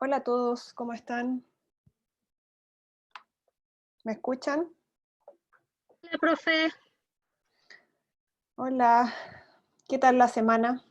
Hola a todos, ¿cómo están? ¿Me escuchan? Hola, profe. Hola, ¿qué tal la semana?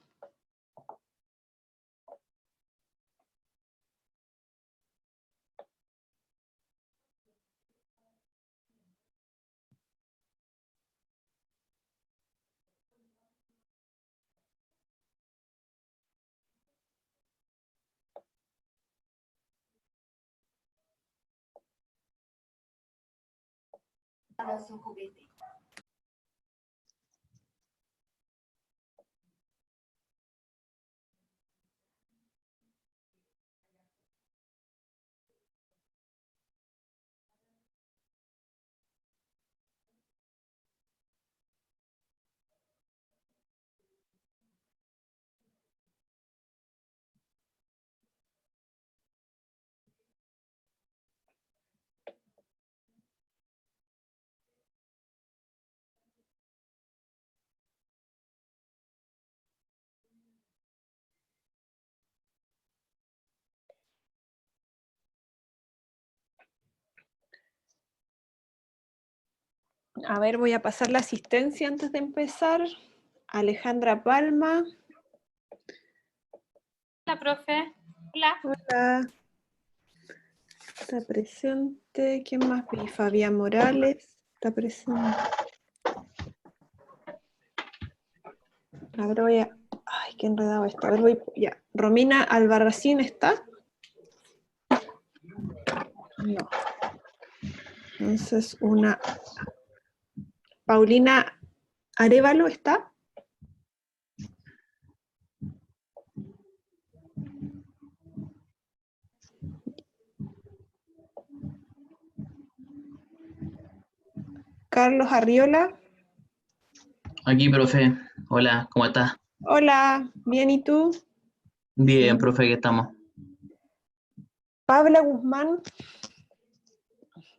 A ver, voy a pasar la asistencia antes de empezar. Alejandra Palma. Hola, profe. Hola. Hola. Está presente. ¿Quién más vi? Fabián Morales. Está presente. A ver, voy a... Ay, qué enredado esto. A ver, voy... Ya. Romina Albarracín, ¿está? No. Entonces, una... Paulina Arévalo, ¿está? Carlos Arriola. Aquí, profe. Hola, ¿cómo estás? Hola, bien, ¿y tú? Bien, profe, aquí estamos. Pabla Guzmán.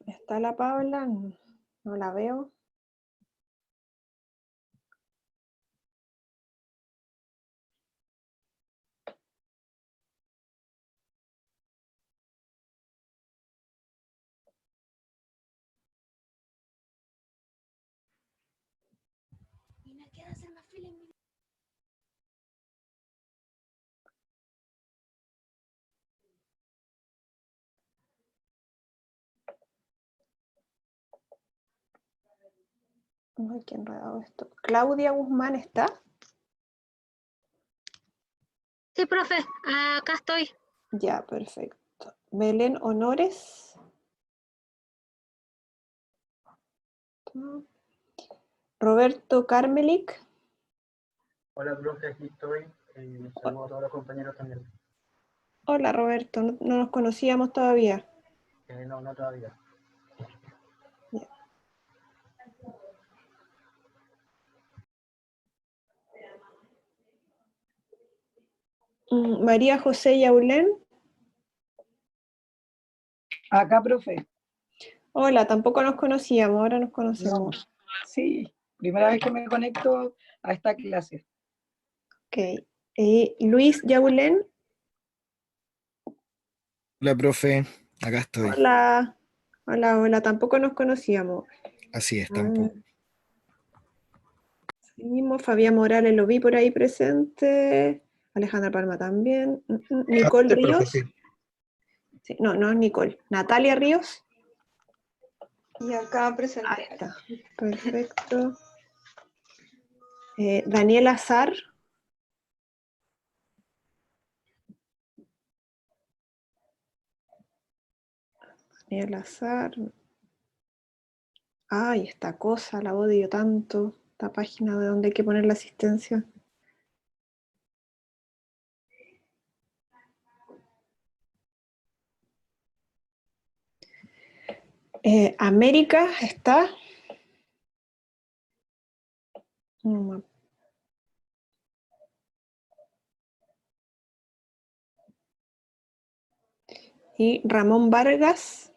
¿Está la Pabla? No la veo. Ay, qué enredado esto. Claudia Guzmán, ¿está? Sí, profe. Acá estoy. Ya, perfecto. Belén Honores. Roberto Carmelic. Hola, profe, aquí estoy. Saludo a todos los compañeros también. Hola, Roberto. No nos conocíamos todavía. No, no todavía. Ya. María José Yaulén. Acá, profe. Hola, tampoco nos conocíamos, ahora nos conocemos. No, sí, primera vez que me conecto a esta clase. Ok. Luis Yaulén. Hola, profe, acá estoy. Hola. Hola, hola, tampoco nos conocíamos. Así es, tampoco. Seguimos, Fabián Morales lo vi por ahí presente. Alejandra Palma también. Nicole Profe, Ríos. sí. Sí, no, no es Nicole. Natalia Ríos. Y acá presente. Ahí está. Perfecto. Daniela Azar. Daniela Azar. Ay, esta cosa, la odio tanto. Esta página de donde hay que poner la asistencia. América está. Y Ramón Vargas.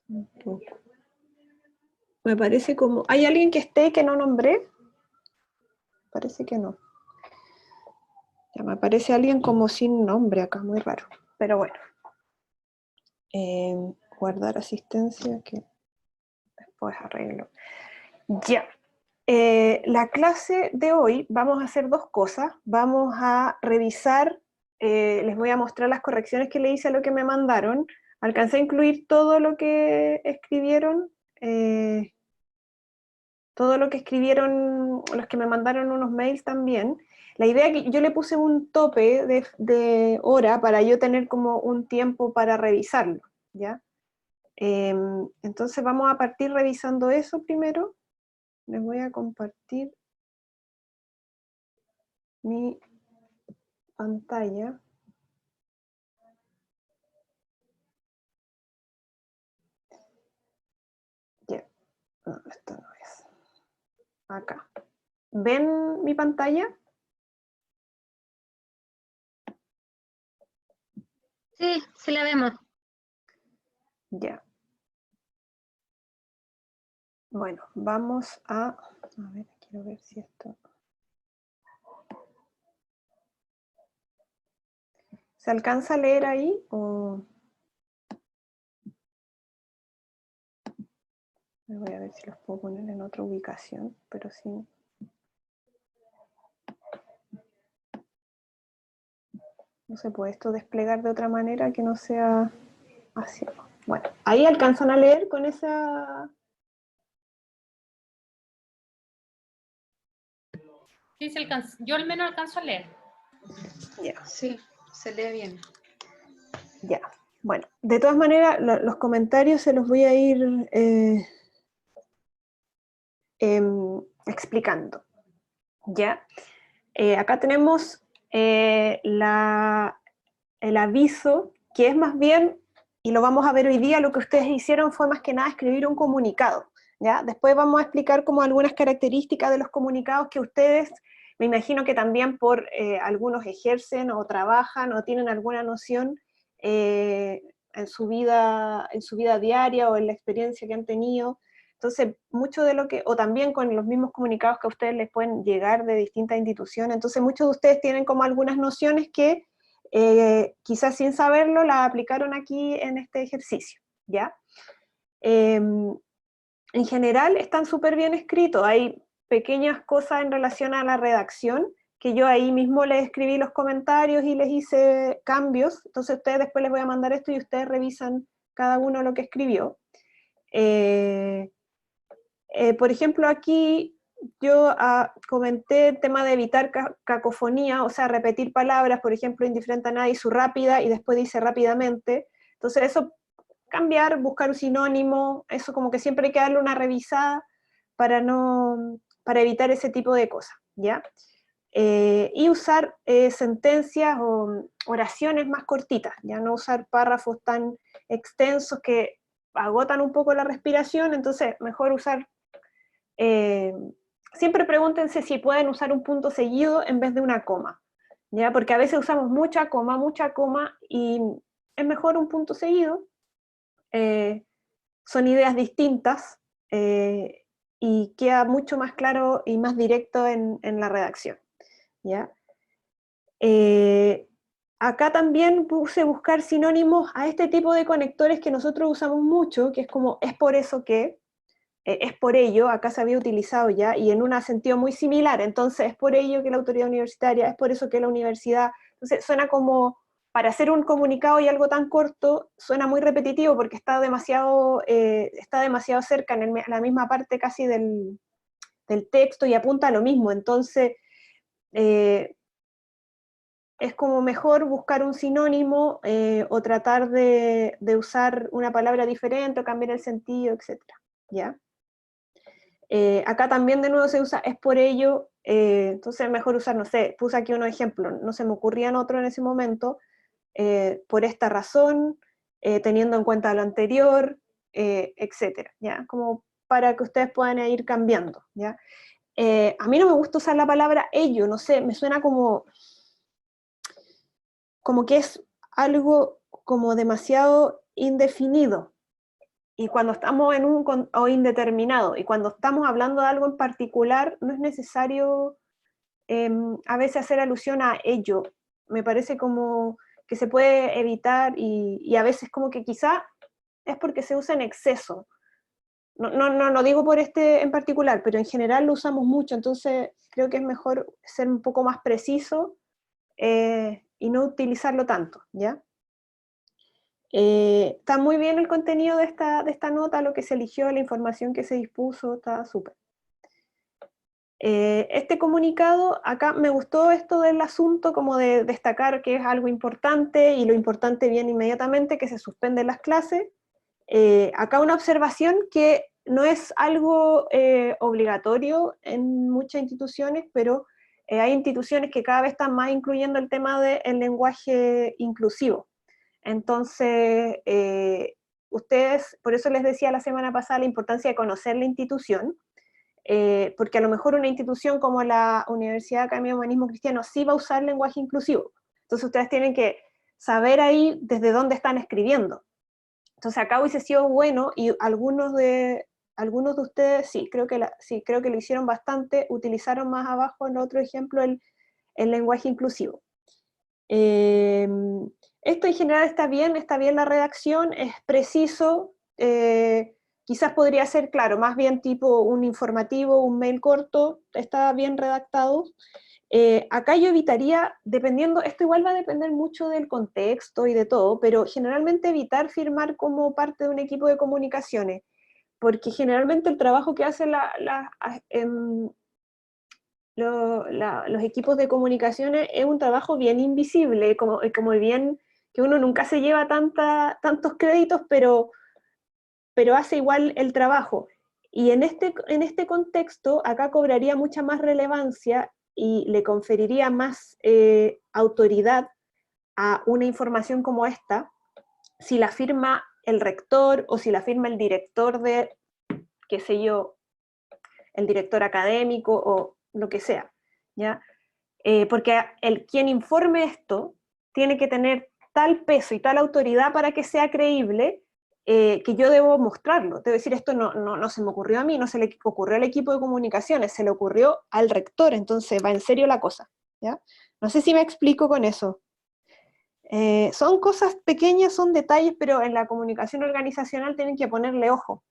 Tampoco. Me parece como... ¿Hay alguien que esté que no nombré? Parece que no. Ya me aparece alguien como sin nombre acá, muy raro. Pero bueno. Guardar asistencia, que después arreglo. Ya. La clase de hoy vamos a hacer dos cosas. Vamos a revisar, les voy a mostrar las correcciones que le hice a lo que me mandaron. Alcancé a incluir todo lo que escribieron, los que me mandaron unos mails también. La idea es que yo le puse un tope de hora para yo tener como un tiempo para revisarlo, ¿ya? Entonces vamos a partir revisando eso primero. Les voy a compartir mi pantalla. Ya, no, esto no es. Acá. ¿Ven mi pantalla? Sí, sí la vemos. Ya. Bueno, vamos a ver, quiero ver si esto... ¿Se alcanza a leer ahí? O... Voy a ver si los puedo poner en otra ubicación, pero sí. No se puede esto desplegar de otra manera que no sea así. Bueno, ahí alcanzan a leer con esa... Sí, se alcanza. Yo al menos alcanzo a leer. Ya. Sí, se lee bien. Ya. Bueno, de todas maneras, los comentarios se los voy a ir explicando. ¿Ya? Acá tenemos el aviso, que es más bien, y lo vamos a ver hoy día, lo que ustedes hicieron fue más que nada escribir un comunicado, ¿ya? Después vamos a explicar como algunas características de los comunicados que ustedes, me imagino que también por algunos ejercen o trabajan o tienen alguna noción en su vida diaria o en la experiencia que han tenido. Entonces, mucho de lo que, o también con los mismos comunicados que a ustedes les pueden llegar de distintas instituciones, entonces muchos de ustedes tienen como algunas nociones que quizás sin saberlo la aplicaron aquí en este ejercicio, ¿ya? En general están súper bien escritos, hay pequeñas cosas en relación a la redacción, que yo ahí mismo les escribí los comentarios y les hice cambios, entonces a ustedes después les voy a mandar esto y ustedes revisan cada uno lo que escribió. Por ejemplo, aquí yo comenté el tema de evitar cacofonía, o sea, repetir palabras, por ejemplo, indiferente a nadie, su rápida, y después dice rápidamente. Entonces eso, cambiar, buscar un sinónimo, eso como que siempre hay que darle una revisada para evitar ese tipo de cosas, ¿ya? Y usar sentencias o oraciones más cortitas, ya no usar párrafos tan extensos que agotan un poco la respiración, entonces mejor usar siempre pregúntense si pueden usar un punto seguido en vez de una coma, ¿ya? Porque a veces usamos mucha coma, y es mejor un punto seguido. Son ideas distintas y queda mucho más claro y más directo en la redacción, ¿ya? Acá también puse buscar sinónimos a este tipo de conectores que nosotros usamos mucho, que es como, es por eso que, es por ello, acá se había utilizado ya, y en un sentido muy similar, entonces es por ello que la autoridad universitaria, es por eso que la universidad, entonces suena como, para hacer un comunicado y algo tan corto, suena muy repetitivo porque está demasiado cerca, en la misma parte casi del texto y apunta a lo mismo, entonces es como mejor buscar un sinónimo o tratar de usar una palabra diferente o cambiar el sentido, etc. ¿Ya? Acá también de nuevo se usa es por ello, entonces es mejor usar, no sé, puse aquí unos ejemplos, no se me ocurrían otro en ese momento, por esta razón, teniendo en cuenta lo anterior, etcétera, ¿ya? Como para que ustedes puedan ir cambiando, ¿ya? A mí no me gusta usar la palabra ello, no sé, me suena como que es algo como demasiado indefinido, y cuando estamos o indeterminado, y cuando estamos hablando de algo en particular, no es necesario a veces hacer alusión a ello. Me parece como que se puede evitar y a veces como que quizá es porque se usa en exceso. No lo digo por este en particular, pero en general lo usamos mucho, entonces creo que es mejor ser un poco más preciso y no utilizarlo tanto, ¿ya? Está muy bien el contenido de esta nota, lo que se eligió, la información que se dispuso, está súper. Este comunicado, acá me gustó esto del asunto, como de destacar que es algo importante, y lo importante viene inmediatamente, que se suspenden las clases. Acá una observación que no es algo obligatorio en muchas instituciones, pero hay instituciones que cada vez están más incluyendo el tema del lenguaje inclusivo. Entonces, ustedes, por eso les decía la semana pasada la importancia de conocer la institución, porque a lo mejor una institución como la Universidad Academia de Humanismo Cristiano sí va a usar lenguaje inclusivo. Entonces ustedes tienen que saber ahí desde dónde están escribiendo. Entonces acá hubiese sido bueno, y algunos de ustedes sí, creo que lo hicieron bastante, utilizaron más abajo en otro ejemplo el lenguaje inclusivo. Esto en general está bien la redacción, es preciso, quizás podría ser, claro, más bien tipo un informativo, un mail corto, está bien redactado. Acá yo evitaría, dependiendo, esto igual va a depender mucho del contexto y de todo, pero generalmente evitar firmar como parte de un equipo de comunicaciones, porque generalmente el trabajo que hacen los equipos de comunicaciones es un trabajo bien invisible, como bien que uno nunca se lleva tantos créditos, pero hace igual el trabajo. Y en este contexto, acá cobraría mucha más relevancia y le conferiría más autoridad a una información como esta, si la firma el rector o si la firma el director de, qué sé yo, el director académico o lo que sea, ¿ya? Porque quien informe esto tiene que tener tal peso y tal autoridad para que sea creíble, que yo debo mostrarlo. Debo decir, esto no se me ocurrió a mí, no se le ocurrió al equipo de comunicaciones, se le ocurrió al rector, entonces va en serio la cosa, ¿ya? No sé si me explico con eso. Son cosas pequeñas, son detalles, pero en la comunicación organizacional tienen que ponerle ojo.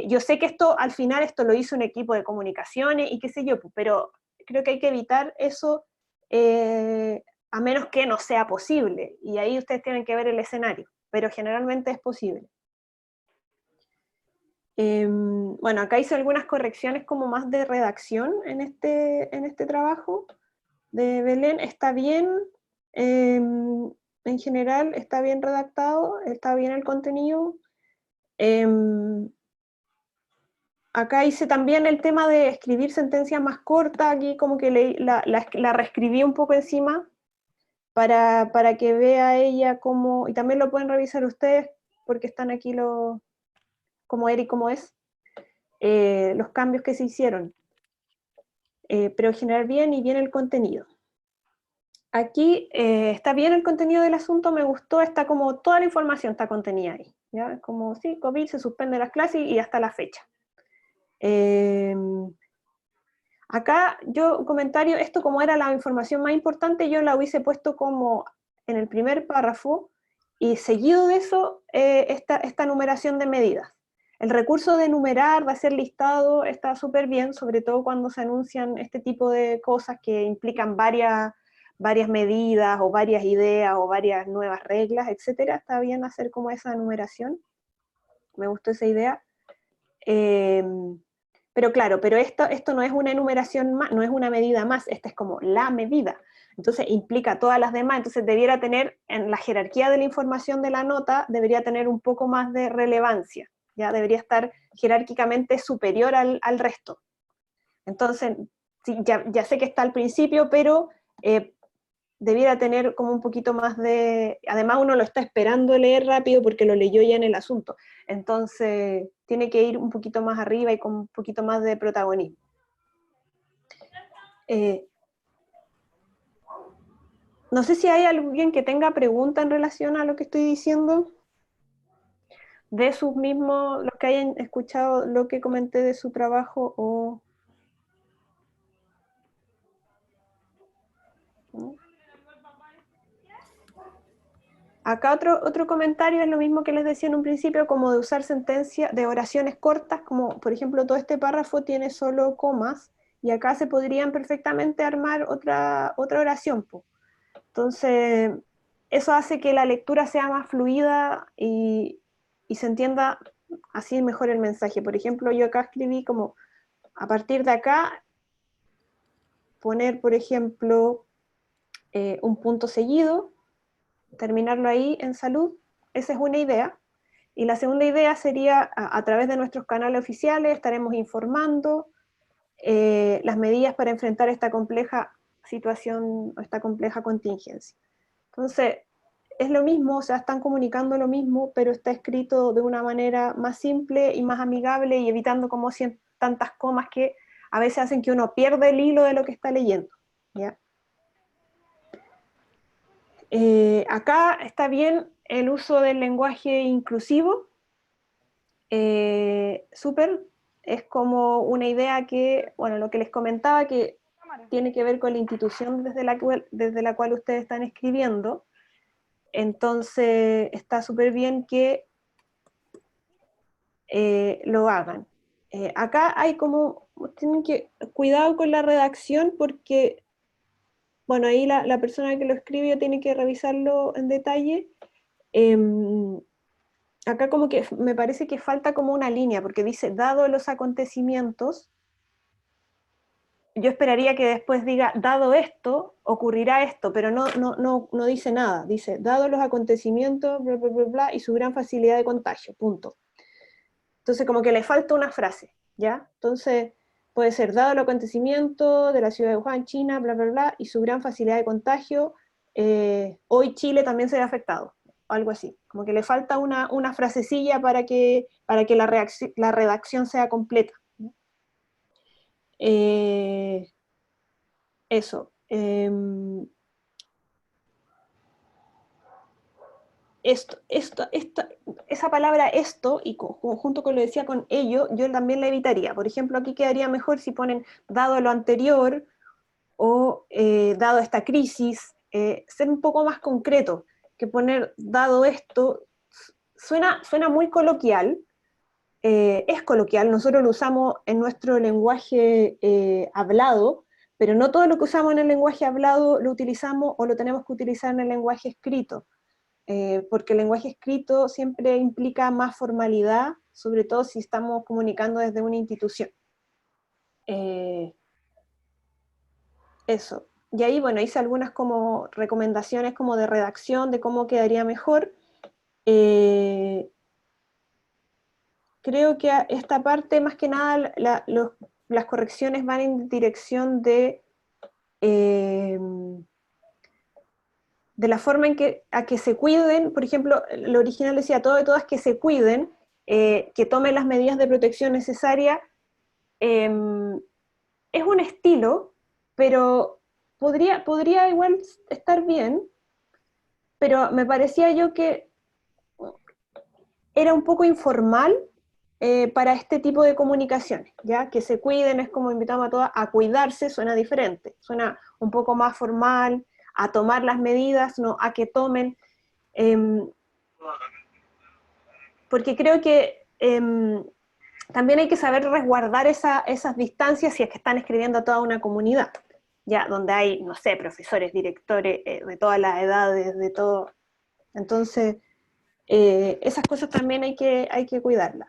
Yo sé que al final esto lo hizo un equipo de comunicaciones y qué sé yo, pero creo que hay que evitar eso, a menos que no sea posible, y ahí ustedes tienen que ver el escenario, pero generalmente es posible. Bueno, acá hice algunas correcciones como más de redacción en este trabajo de Belén. Está bien, en general está bien redactado, está bien el contenido. Acá hice también el tema de escribir sentencias más cortas, aquí como que la reescribí un poco encima, para que vea ella cómo, y también lo pueden revisar ustedes, porque están aquí cómo era y cómo es, los cambios que se hicieron. Pero en general bien, y bien el contenido. Aquí está bien el contenido del asunto, me gustó, está como toda la información está contenida ahí, ¿ya? Como, sí, COVID, se suspende las clases y hasta la fecha. Acá un comentario, esto como era la información más importante, yo la hubiese puesto como en el primer párrafo, y seguido de eso, esta numeración de medidas. El recurso de enumerar, de hacer listado, está súper bien, sobre todo cuando se anuncian este tipo de cosas que implican varias medidas, o varias ideas, o varias nuevas reglas, etcétera. Está bien hacer como esa enumeración, me gustó esa idea. Pero claro, esto no es una enumeración más, no es una medida más, esta es como la medida. Entonces implica todas las demás, entonces debiera tener, en la jerarquía de la información de la nota, debería tener un poco más de relevancia, ya debería estar jerárquicamente superior al resto. Entonces, sí, ya sé que está al principio, pero debiera tener como un poquito más de... Además uno lo está esperando leer rápido porque lo leyó ya en el asunto. Entonces tiene que ir un poquito más arriba y con un poquito más de protagonismo. No sé si hay alguien que tenga pregunta en relación a lo que estoy diciendo, de sus mismos, los que hayan escuchado lo que comenté de su trabajo, o... Acá otro comentario es lo mismo que les decía en un principio, como de usar sentencias, de oraciones cortas, como por ejemplo todo este párrafo tiene solo comas, y acá se podrían perfectamente armar otra oración, po. Entonces, eso hace que la lectura sea más fluida y se entienda así mejor el mensaje. Por ejemplo, yo acá escribí como, a partir de acá, poner, por ejemplo, un punto seguido, terminarlo ahí en salud, esa es una idea. Y la segunda idea sería, a través de nuestros canales oficiales, estaremos informando las medidas para enfrentar esta compleja situación, esta compleja contingencia. Entonces, es lo mismo, o sea, están comunicando lo mismo, pero está escrito de una manera más simple y más amigable y evitando como tantas comas que a veces hacen que uno pierda el hilo de lo que está leyendo, ¿ya? Acá está bien el uso del lenguaje inclusivo, súper, es como una idea que, bueno, lo que les comentaba, que tiene que ver con la institución desde la cual ustedes están escribiendo. Entonces está súper bien que lo hagan. Acá hay como, tienen que, cuidado con la redacción porque, bueno, ahí la persona que lo escribió tiene que revisarlo en detalle. Acá como que me parece que falta como una línea, porque dice, dado los acontecimientos, yo esperaría que después diga, dado esto, ocurrirá esto, pero no dice nada. Dice, dado los acontecimientos, bla, bla, bla, bla, y su gran facilidad de contagio, punto. Entonces como que le falta una frase, ¿ya? Entonces puede ser, dado el acontecimiento de la ciudad de Wuhan, China, bla, bla, bla, y su gran facilidad de contagio, hoy Chile también se ve afectado, o algo así. Como que le falta una frasecilla para que la redacción sea completa. Eso. Esa palabra esto, y junto con lo decía con ello, yo también la evitaría. Por ejemplo, aquí quedaría mejor si ponen dado lo anterior o dado esta crisis, ser un poco más concreto que poner dado esto. Suena muy coloquial, es coloquial, nosotros lo usamos en nuestro lenguaje hablado, pero no todo lo que usamos en el lenguaje hablado lo utilizamos o lo tenemos que utilizar en el lenguaje escrito. Porque el lenguaje escrito siempre implica más formalidad, sobre todo si estamos comunicando desde una institución. Eso. Y ahí, bueno, hice algunas como recomendaciones como de redacción, de cómo quedaría mejor. Creo que esta parte, más que nada, las correcciones van en dirección de la forma en que se cuiden. Por ejemplo, lo original decía todo y todas que se cuiden, que tomen las medidas de protección necesarias. Es un estilo, pero podría igual estar bien, pero me parecía yo que era un poco informal para este tipo de comunicaciones, ¿ya? Que se cuiden, es como invitamos a todas a cuidarse, suena diferente, suena un poco más formal, a tomar las medidas, no a que tomen, porque creo que también hay que saber resguardar esas distancias si es que están escribiendo a toda una comunidad, ya, donde hay, no sé, profesores, directores, de todas las edades, de todo. Entonces, esas cosas también hay que cuidarlas.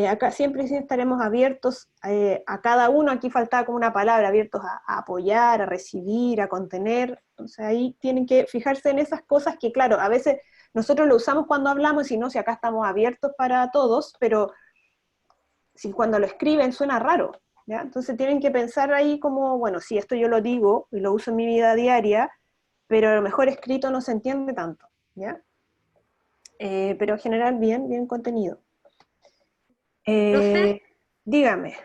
Acá siempre sí estaremos abiertos a cada uno, aquí faltaba como una palabra, abiertos a apoyar, a recibir, a contener. Entonces ahí tienen que fijarse en esas cosas que, claro, a veces nosotros lo usamos cuando hablamos, y no, si acá estamos abiertos para todos, pero si cuando lo escriben suena raro, ¿ya? Entonces tienen que pensar ahí como, bueno, sí, esto yo lo digo y lo uso en mi vida diaria, pero a lo mejor escrito no se entiende tanto, ¿ya? Pero en general bien contenido. ¿Profe? Dígame.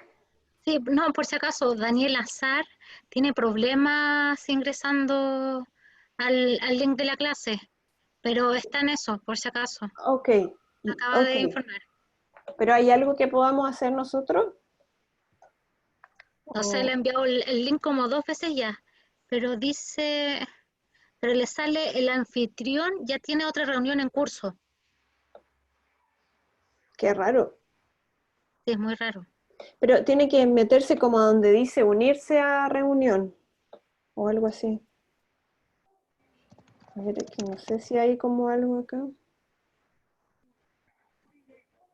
Sí, no, por si acaso, Daniel Azar tiene problemas ingresando al link de la clase, pero está en eso, por si acaso. Ok, Acaba de informar. ¿Pero hay algo que podamos hacer nosotros? O sea, le he enviado el link como 2 veces ya, pero pero le sale el anfitrión ya tiene otra reunión en curso. Qué raro. Sí, es muy raro. Pero tiene que meterse como donde dice unirse a reunión, o algo así. A ver, es que no sé si hay como algo acá.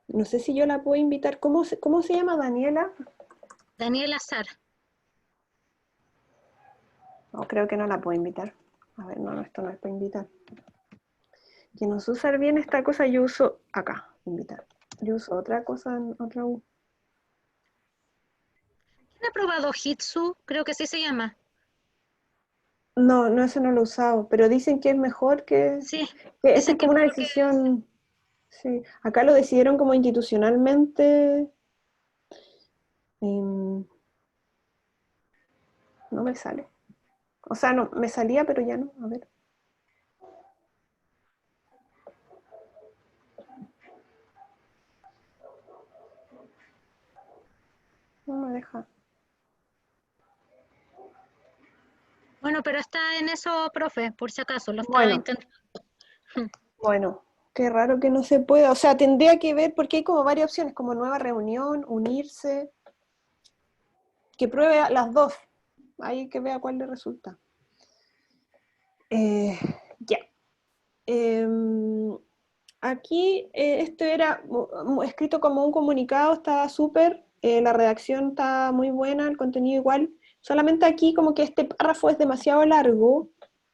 No sé si yo la puedo invitar. ¿Cómo se llama, Daniela? Daniel Azar. No, creo que no la puedo invitar. A ver, no, esto no es para invitar. Que no sé usar bien esta cosa, yo uso acá, invitar. Yo uso otra cosa, otra U. ¿Quién ha probado Hitsu? Creo que así se llama. No, no, eso no lo he usado, pero dicen que es mejor Sí, que esta dicen es que como una creo que decisión. Sí, acá lo decidieron como institucionalmente. em, no me sale. O sea, no, me salía, pero ya no. A ver. No me deja. bueno, pero está en eso, profe, por si acaso, lo está Bueno, intentando. bueno, qué raro que no se pueda. O sea, tendría que ver, porque hay como varias opciones, como nueva reunión, unirse. Que pruebe las dos. Ahí que vea cuál le resulta. Ya. Aquí esto era escrito como un comunicado, estaba súper, la redacción está muy buena, el contenido igual, solamente aquí como que este párrafo es demasiado largo,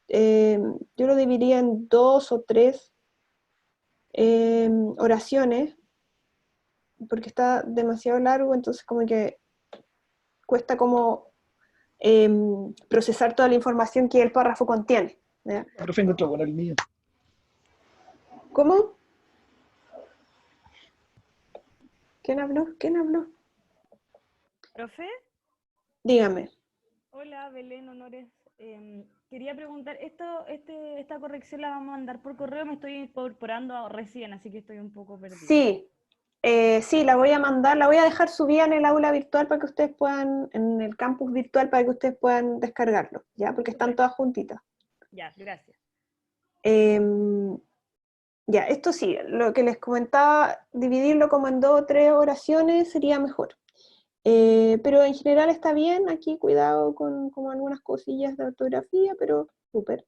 yo lo dividiría en 2 o 3 oraciones, porque está demasiado largo, entonces como que cuesta como procesar toda la información que el párrafo contiene. ¿Ya? Profe, encontró con el mío. ¿Cómo? ¿Quién habló? ¿Quién habló? Profe, Dígame. hola Belén, honores. Quería preguntar, esta corrección la vamos a mandar por correo, me estoy incorporando recién, así que estoy un poco perdida. Sí, sí, la voy a mandar, la voy a dejar subida en el aula virtual para que ustedes puedan, en el campus virtual para que ustedes puedan descargarlo, ¿ya? Porque están todas juntitas. Ya, gracias. Ya, esto sí, lo que les comentaba, dividirlo como en 2 o 3 oraciones sería mejor. Pero en general está bien, aquí cuidado con como algunas cosillas de ortografía, pero súper.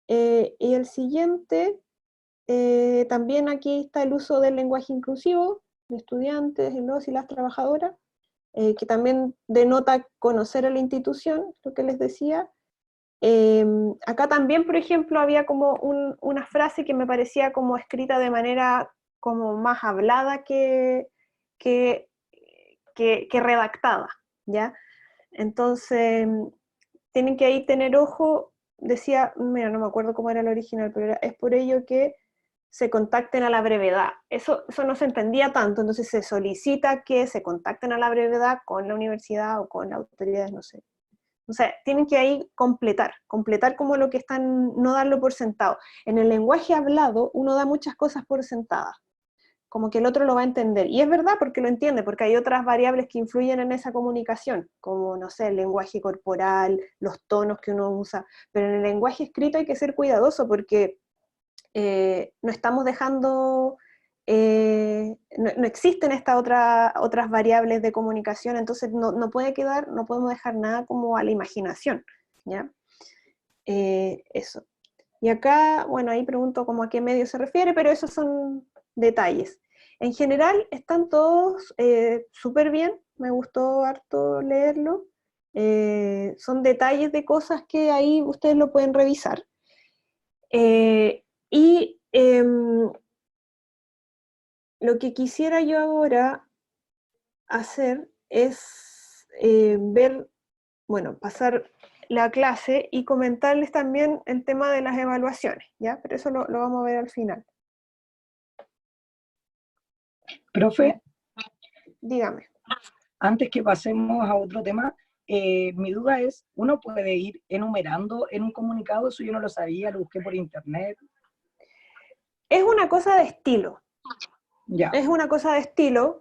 Y el siguiente, también aquí está el uso del lenguaje inclusivo de estudiantes, de los y las trabajadoras, que también denota conocer a la institución, lo que les decía. Acá también, por ejemplo, había como una frase que me parecía como escrita de manera como más hablada que, que redactada, ¿ya? Entonces, tienen que ahí tener ojo, decía, mira, no me acuerdo cómo era el original, pero es por ello que se contacten a la brevedad. Eso no se entendía tanto, entonces se solicita que se contacten a la brevedad con la universidad o con las autoridades, no sé. O sea, tienen que ahí completar como lo que están, no darlo por sentado. En el lenguaje hablado, uno da muchas cosas por sentadas, como que el otro lo va a entender. Y es verdad porque lo entiende, porque hay otras variables que influyen en esa comunicación, como, no sé, el lenguaje corporal, los tonos que uno usa. Pero en el lenguaje escrito hay que ser cuidadoso porque no estamos dejando, no existen estas otras variables de comunicación, entonces no puede quedar, no podemos dejar nada como a la imaginación, ¿ya? Eso. Y acá, bueno, ahí pregunto como a qué medio se refiere, pero esos son detalles. En general están todos súper bien, me gustó harto leerlo. Son detalles de cosas que ahí ustedes lo pueden revisar. Y lo que quisiera yo ahora hacer es ver, bueno, pasar la clase y comentarles también el tema de las evaluaciones, ¿ya? Pero eso lo vamos a ver al final. Profe, Dígame. antes que pasemos a otro tema, mi duda es, ¿uno puede ir enumerando en un comunicado? Eso yo no lo sabía, lo busqué por internet. Es una cosa de estilo. Ya, Es una cosa de estilo.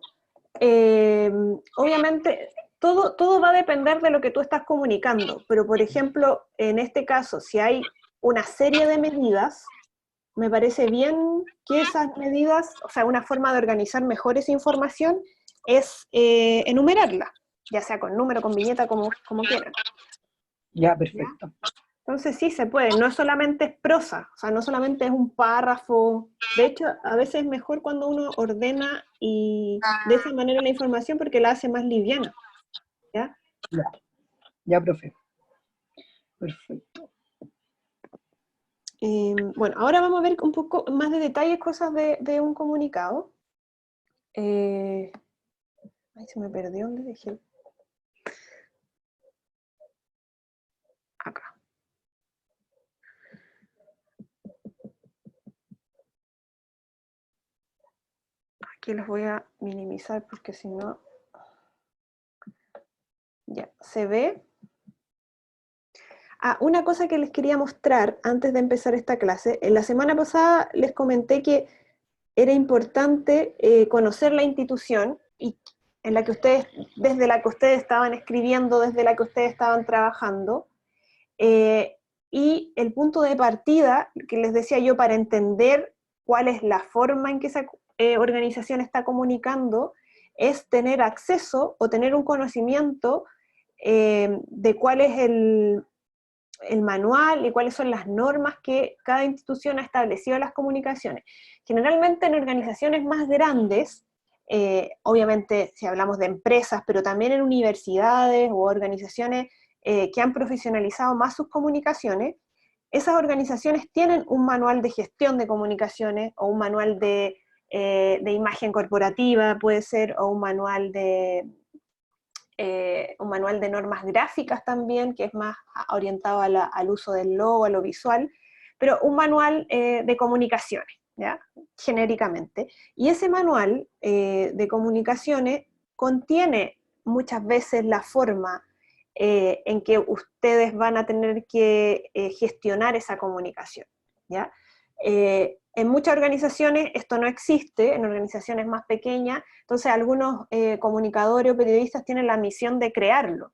Obviamente, todo va a depender de lo que tú estás comunicando, pero por ejemplo, en este caso, si hay una serie de medidas, me parece bien que esas medidas, o sea, una forma de organizar mejor esa información es enumerarla, ya sea con número, con viñeta, como quieran. Ya, perfecto. Entonces sí se puede, no solamente es prosa, o sea, no solamente es un párrafo. De hecho, a veces es mejor cuando uno ordena y de esa manera la información porque la hace más liviana, ¿ya? Ya, profe. Perfecto. Bueno, ahora vamos a ver un poco más de detalles, cosas de un comunicado. Ay, se me perdió, ¿dónde dejé? Acá. Aquí los voy a minimizar porque si no... Ya, ¿se ve? Ah, una cosa que les quería mostrar antes de empezar esta clase. En la semana pasada les comenté que era importante conocer la institución y en la que ustedes, desde la que ustedes estaban escribiendo, desde la que ustedes estaban trabajando, y el punto de partida, que les decía yo, para entender cuál es la forma en que esa organización está comunicando, es tener acceso o tener un conocimiento de cuál es el manual y cuáles son las normas que cada institución ha establecido en las comunicaciones. Generalmente en organizaciones más grandes, obviamente si hablamos de empresas, pero también en universidades o organizaciones que han profesionalizado más sus comunicaciones, esas organizaciones tienen un manual de gestión de comunicaciones o un manual de imagen corporativa, puede ser, o un manual de normas gráficas también, que es más orientado al uso del logo, a lo visual, pero un manual de comunicaciones, ¿ya? Genéricamente. Y ese manual de comunicaciones contiene muchas veces la forma en que ustedes van a tener que gestionar esa comunicación, ¿ya? En muchas organizaciones esto no existe, en organizaciones más pequeñas, entonces algunos comunicadores o periodistas tienen la misión de crearlo.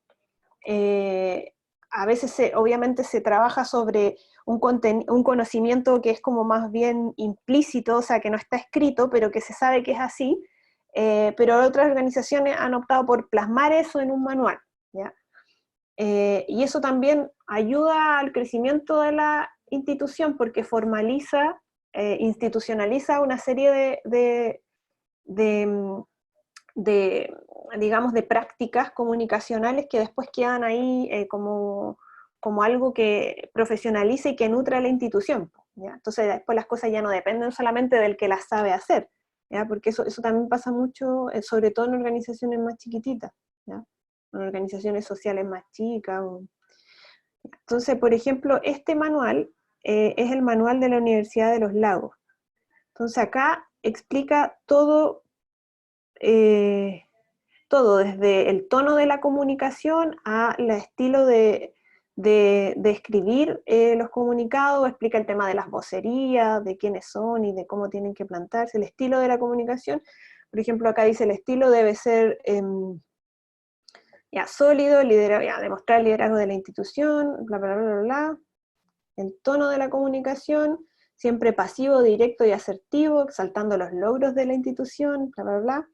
A veces obviamente se trabaja sobre un conocimiento que es como más bien implícito, o sea que no está escrito, pero que se sabe que es así, pero otras organizaciones han optado por plasmar eso en un manual, ¿ya? Y eso también ayuda al crecimiento de la institución porque formaliza, institucionaliza una serie digamos, de prácticas comunicacionales que después quedan ahí como algo que profesionaliza y que nutre a la institución, ¿ya? Entonces después las cosas ya no dependen solamente del que las sabe hacer, ¿ya? Porque eso también pasa mucho, sobre todo en organizaciones más chiquititas, ¿ya? En organizaciones sociales más chicas. Entonces, por ejemplo, este manual es el manual de la Universidad de los Lagos. Entonces acá explica todo, todo desde el tono de la comunicación al estilo de escribir los comunicados, explica el tema de las vocerías, de quiénes son y de cómo tienen que plantarse, el estilo de la comunicación. Por ejemplo, acá dice el estilo debe ser sólido, demostrar el liderazgo de la institución, bla, bla, bla, bla, bla. El tono de la comunicación, siempre pasivo, directo y asertivo, exaltando los logros de la institución, bla, bla, bla.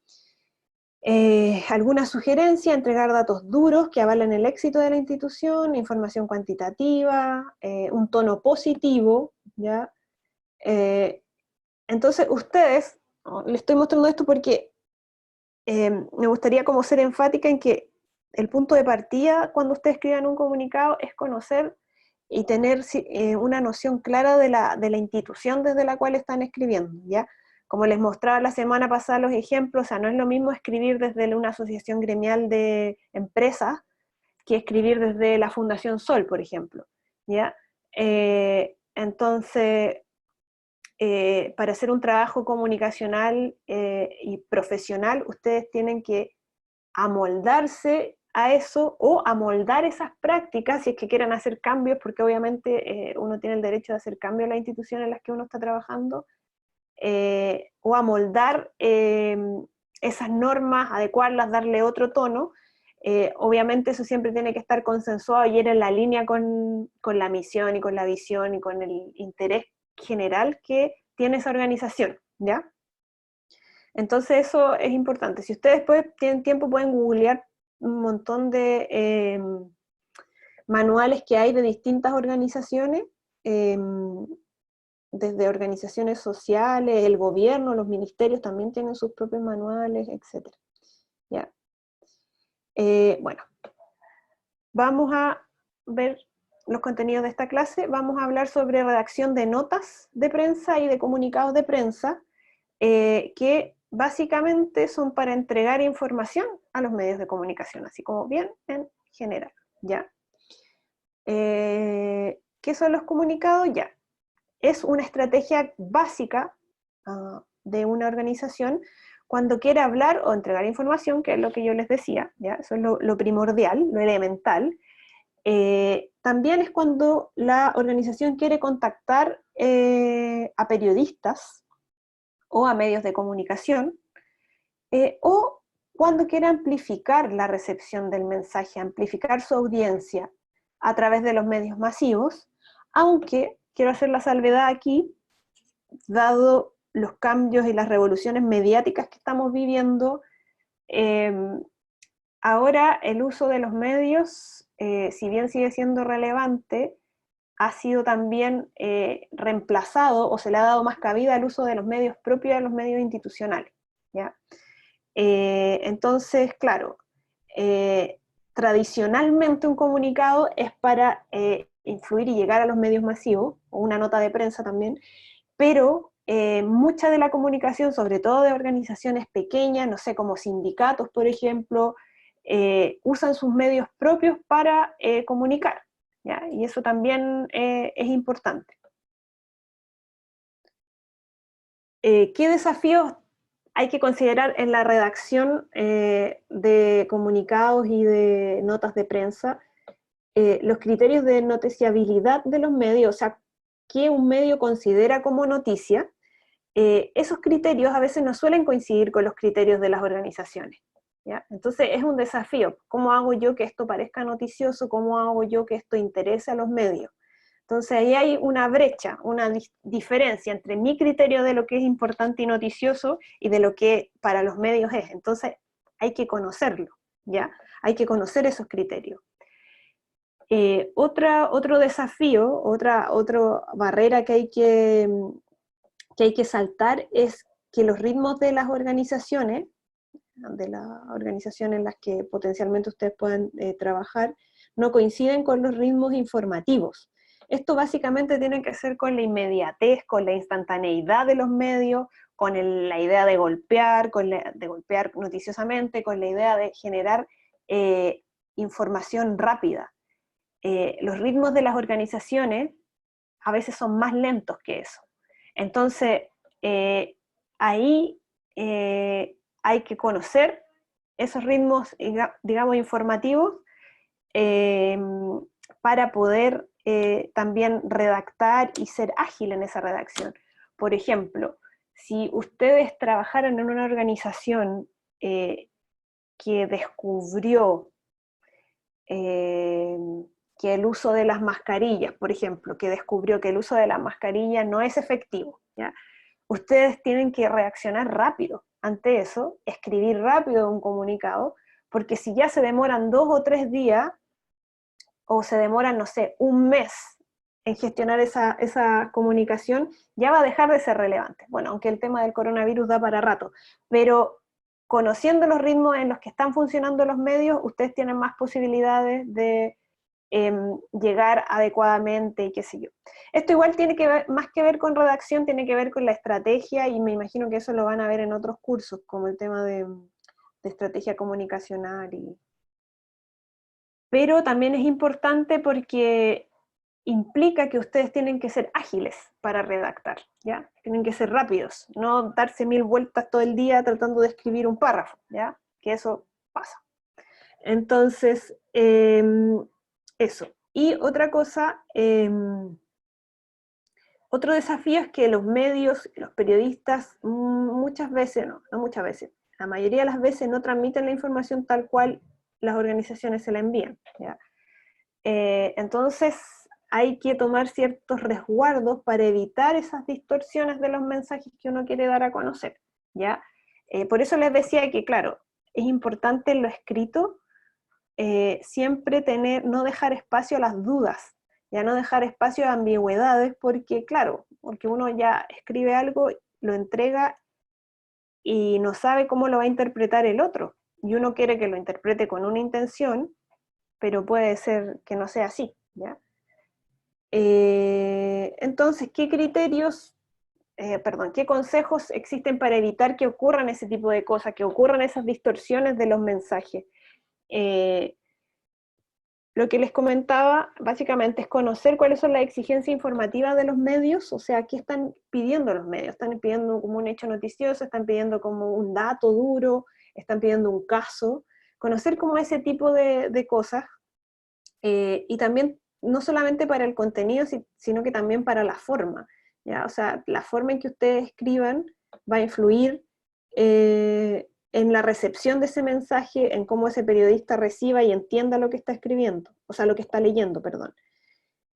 Alguna sugerencia, entregar datos duros que avalen el éxito de la institución, información cuantitativa, un tono positivo, ¿ya? Entonces ustedes, les estoy mostrando esto porque me gustaría como ser enfática en que el punto de partida cuando ustedes escriban un comunicado es conocer y tener una noción clara de la institución desde la cual están escribiendo, ¿ya? Como les mostraba la semana pasada los ejemplos, o sea, no es lo mismo escribir desde una asociación gremial de empresas que escribir desde la Fundación Sol, por ejemplo, ¿ya? Entonces, para hacer un trabajo comunicacional y profesional, ustedes tienen que amoldarse a eso o amoldar esas prácticas si es que quieran hacer cambios, porque obviamente uno tiene el derecho de hacer cambios en las instituciones en las que uno está trabajando, o amoldar esas normas, adecuarlas, darle otro tono, Obviamente eso siempre tiene que estar consensuado y ir en la línea con la misión y con la visión y con el interés general que tiene esa organización, ¿ya? Entonces eso es importante. Si ustedes después tienen tiempo pueden googlear un montón de manuales que hay de distintas organizaciones, desde organizaciones sociales, el gobierno, los ministerios también tienen sus propios manuales, etc. ¿Ya? Bueno, vamos a ver los contenidos de esta clase. Vamos a hablar sobre redacción de notas de prensa y de comunicados de prensa, que básicamente son para entregar información a los medios de comunicación, así como bien en general, ¿ya? ¿Qué son los comunicados? Ya. Es una estrategia básica de una organización cuando quiere hablar o entregar información, que es lo que yo les decía, ¿ya? Eso es lo primordial, lo elemental. También es cuando la organización quiere contactar a periodistas o a medios de comunicación, o cuando quiere amplificar la recepción del mensaje, amplificar su audiencia a través de los medios masivos, aunque quiero hacer la salvedad aquí, dado los cambios y las revoluciones mediáticas que estamos viviendo, ahora el uso de los medios, si bien sigue siendo relevante, ha sido también reemplazado o se le ha dado más cabida al uso de los medios propios de los medios institucionales, ¿ya? Entonces, claro, tradicionalmente un comunicado es para influir y llegar a los medios masivos, o una nota de prensa también, pero mucha de la comunicación, sobre todo de organizaciones pequeñas, no sé, como sindicatos, por ejemplo, usan sus medios propios para comunicar, ¿ya? Y eso también es importante. ¿Qué desafíos hay que considerar en la redacción de comunicados y de notas de prensa? Los criterios de noticiabilidad de los medios, o sea, qué un medio considera como noticia, esos criterios a veces no suelen coincidir con los criterios de las organizaciones, ¿ya? Entonces es un desafío. ¿Cómo hago yo que esto parezca noticioso? ¿Cómo hago yo que esto interese a los medios? Entonces ahí hay una brecha, una diferencia entre mi criterio de lo que es importante y noticioso y de lo que para los medios es. Entonces hay que conocerlo, ¿ya? Hay que conocer esos criterios. Otro desafío, otra barrera que hay que saltar es que los ritmos de las organizaciones, en las que potencialmente ustedes puedan trabajar, no coinciden con los ritmos informativos. Esto básicamente tiene que ver con la inmediatez, con la instantaneidad de los medios, con la idea de golpear, de golpear noticiosamente, con la idea de generar información rápida. Los ritmos de las organizaciones a veces son más lentos que eso. Entonces, ahí hay que conocer esos ritmos, digamos, informativos, para poder también redactar y ser ágil en esa redacción. Por ejemplo, si ustedes trabajaran en una organización que descubrió que el uso de las mascarillas, por ejemplo, que descubrió que el uso de las mascarillas no es efectivo, ¿ya? Ustedes tienen que reaccionar rápido ante eso, escribir rápido un comunicado, porque si ya se demoran 2 o 3 días, o se demoran, no sé, un mes en gestionar esa comunicación, ya va a dejar de ser relevante. Bueno, aunque el tema del coronavirus da para rato, pero conociendo los ritmos en los que están funcionando los medios, ustedes tienen más posibilidades de llegar adecuadamente y qué sé yo. Esto igual tiene que ver, más que ver con redacción, tiene que ver con la estrategia, y me imagino que eso lo van a ver en otros cursos, como el tema de estrategia comunicacional. Pero también es importante porque implica que ustedes tienen que ser ágiles para redactar, ¿ya? Tienen que ser rápidos, no darse 1000 vueltas todo el día tratando de escribir un párrafo, ¿ya? Que eso pasa. Entonces, eso. Y otra cosa, otro desafío es que los medios, los periodistas, muchas veces, no muchas veces, la mayoría de las veces no transmiten la información tal cual las organizaciones se la envían, ¿ya? Entonces hay que tomar ciertos resguardos para evitar esas distorsiones de los mensajes que uno quiere dar a conocer, ¿ya? Por eso les decía que, claro, es importante en lo escrito siempre no dejar espacio a las dudas, ya no dejar espacio a ambigüedades, porque claro, porque uno ya escribe algo, lo entrega y no sabe cómo lo va a interpretar el otro, y uno quiere que lo interprete con una intención, pero puede ser que no sea así, ¿ya? Entonces, ¿qué criterios, qué consejos existen para evitar que ocurran ese tipo de cosas, que ocurran esas distorsiones de los mensajes? Lo que les comentaba básicamente es conocer cuáles son las exigencias informativas de los medios, o sea, qué están pidiendo los medios. Están pidiendo como un hecho noticioso, están pidiendo como un dato duro, están pidiendo un caso. Conocer como ese tipo de cosas, y también no solamente para el contenido, sino que también para la forma, ¿ya? O sea, la forma en que ustedes escriban va a influir en la recepción de ese mensaje, en cómo ese periodista reciba y entienda lo que está escribiendo, o sea, lo que está leyendo, perdón.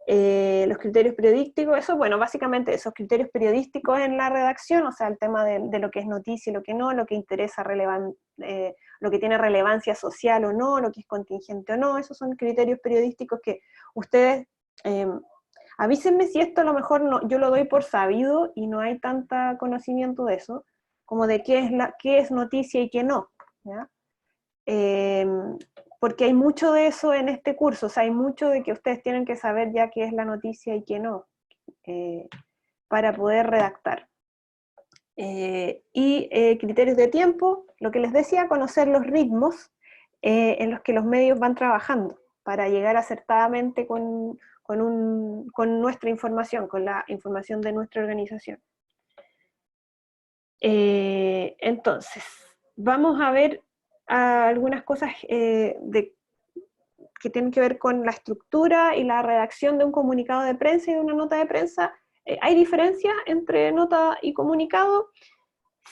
Los criterios periodísticos, eso, bueno, básicamente esos criterios periodísticos en la redacción, o sea, el tema de lo que es noticia y lo que no, lo que interesa lo que tiene relevancia social o no, lo que es contingente o no, esos son criterios periodísticos que ustedes, avísenme si esto a lo mejor no, yo lo doy por sabido y no hay tanto conocimiento de eso, como de qué es noticia y qué no, ¿ya? Porque hay mucho de eso en este curso, o sea, hay mucho de que ustedes tienen que saber ya qué es la noticia y qué no, para poder redactar. Criterios de tiempo, lo que les decía, conocer los ritmos en los que los medios van trabajando, para llegar acertadamente con nuestra información, con la información de nuestra organización. Entonces, vamos a ver algunas cosas que tienen que ver con la estructura y la redacción de un comunicado de prensa y de una nota de prensa. ¿Hay diferencias entre nota y comunicado?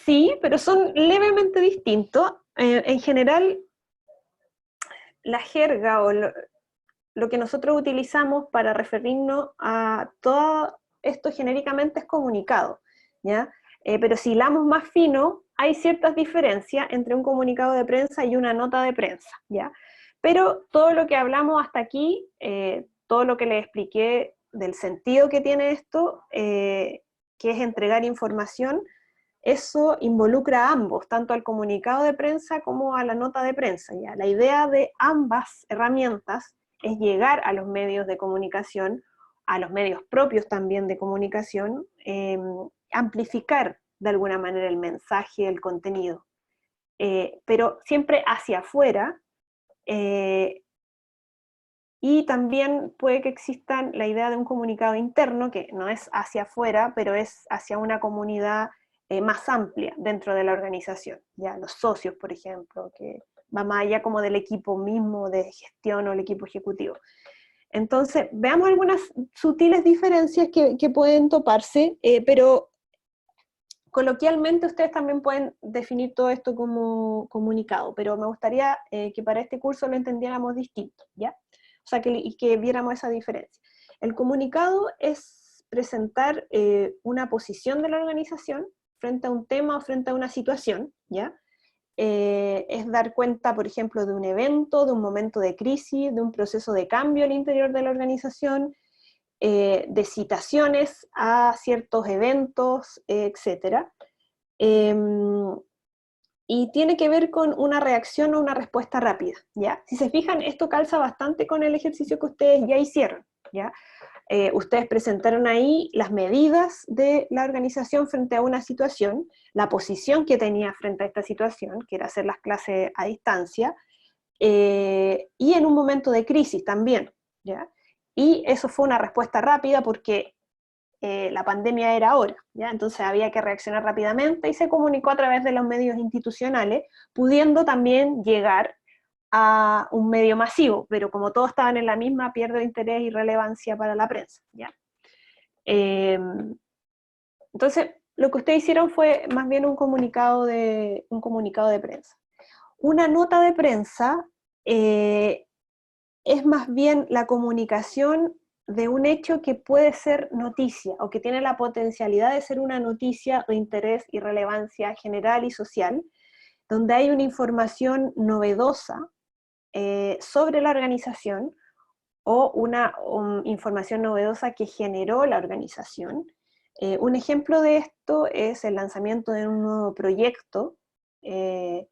Sí, pero son levemente distintos. En general, la jerga o lo que nosotros utilizamos para referirnos a todo esto genéricamente es comunicado, ¿ya? Pero si hilamos más fino, hay ciertas diferencias entre un comunicado de prensa y una nota de prensa, ¿ya? Pero todo lo que hablamos hasta aquí, todo lo que les expliqué del sentido que tiene esto, que es entregar información, eso involucra a ambos, tanto al comunicado de prensa como a la nota de prensa, ¿ya? La idea de ambas herramientas es llegar a los medios de comunicación, a los medios propios también de comunicación, amplificar de alguna manera el mensaje, el contenido, pero siempre hacia afuera, y también puede que exista la idea de un comunicado interno, que no es hacia afuera, pero es hacia una comunidad más amplia dentro de la organización, ya los socios, por ejemplo, que va más allá como del equipo mismo de gestión o el equipo ejecutivo. Entonces, veamos algunas sutiles diferencias que pueden toparse, pero coloquialmente ustedes también pueden definir todo esto como comunicado, pero me gustaría que para este curso lo entendiéramos distinto, ¿ya? O sea, que viéramos esa diferencia. El comunicado es presentar una posición de la organización frente a un tema o frente a una situación, ¿ya? Es dar cuenta, por ejemplo, de un evento, de un momento de crisis, de un proceso de cambio al interior de la organización, de citaciones a ciertos eventos, etc. Y tiene que ver con una reacción o una respuesta rápida, ¿ya? Si se fijan, esto calza bastante con el ejercicio que ustedes ya hicieron, ¿ya? Ustedes presentaron ahí las medidas de la organización frente a una situación, la posición que tenía frente a esta situación, que era hacer las clases a distancia, y en un momento de crisis también, ¿ya? Y eso fue una respuesta rápida porque la pandemia era ahora, ¿ya? Entonces había que reaccionar rápidamente y se comunicó a través de los medios institucionales, pudiendo también llegar a un medio masivo, pero como todos estaban en la misma, pierde interés y relevancia para la prensa, ¿ya? Entonces, lo que ustedes hicieron fue más bien un comunicado de prensa. Una nota de prensa es más bien la comunicación de un hecho que puede ser noticia, o que tiene la potencialidad de ser una noticia de interés y relevancia general y social, donde hay una información novedosa sobre la organización, o una información novedosa que generó la organización. Un ejemplo de esto es el lanzamiento de un nuevo proyecto, el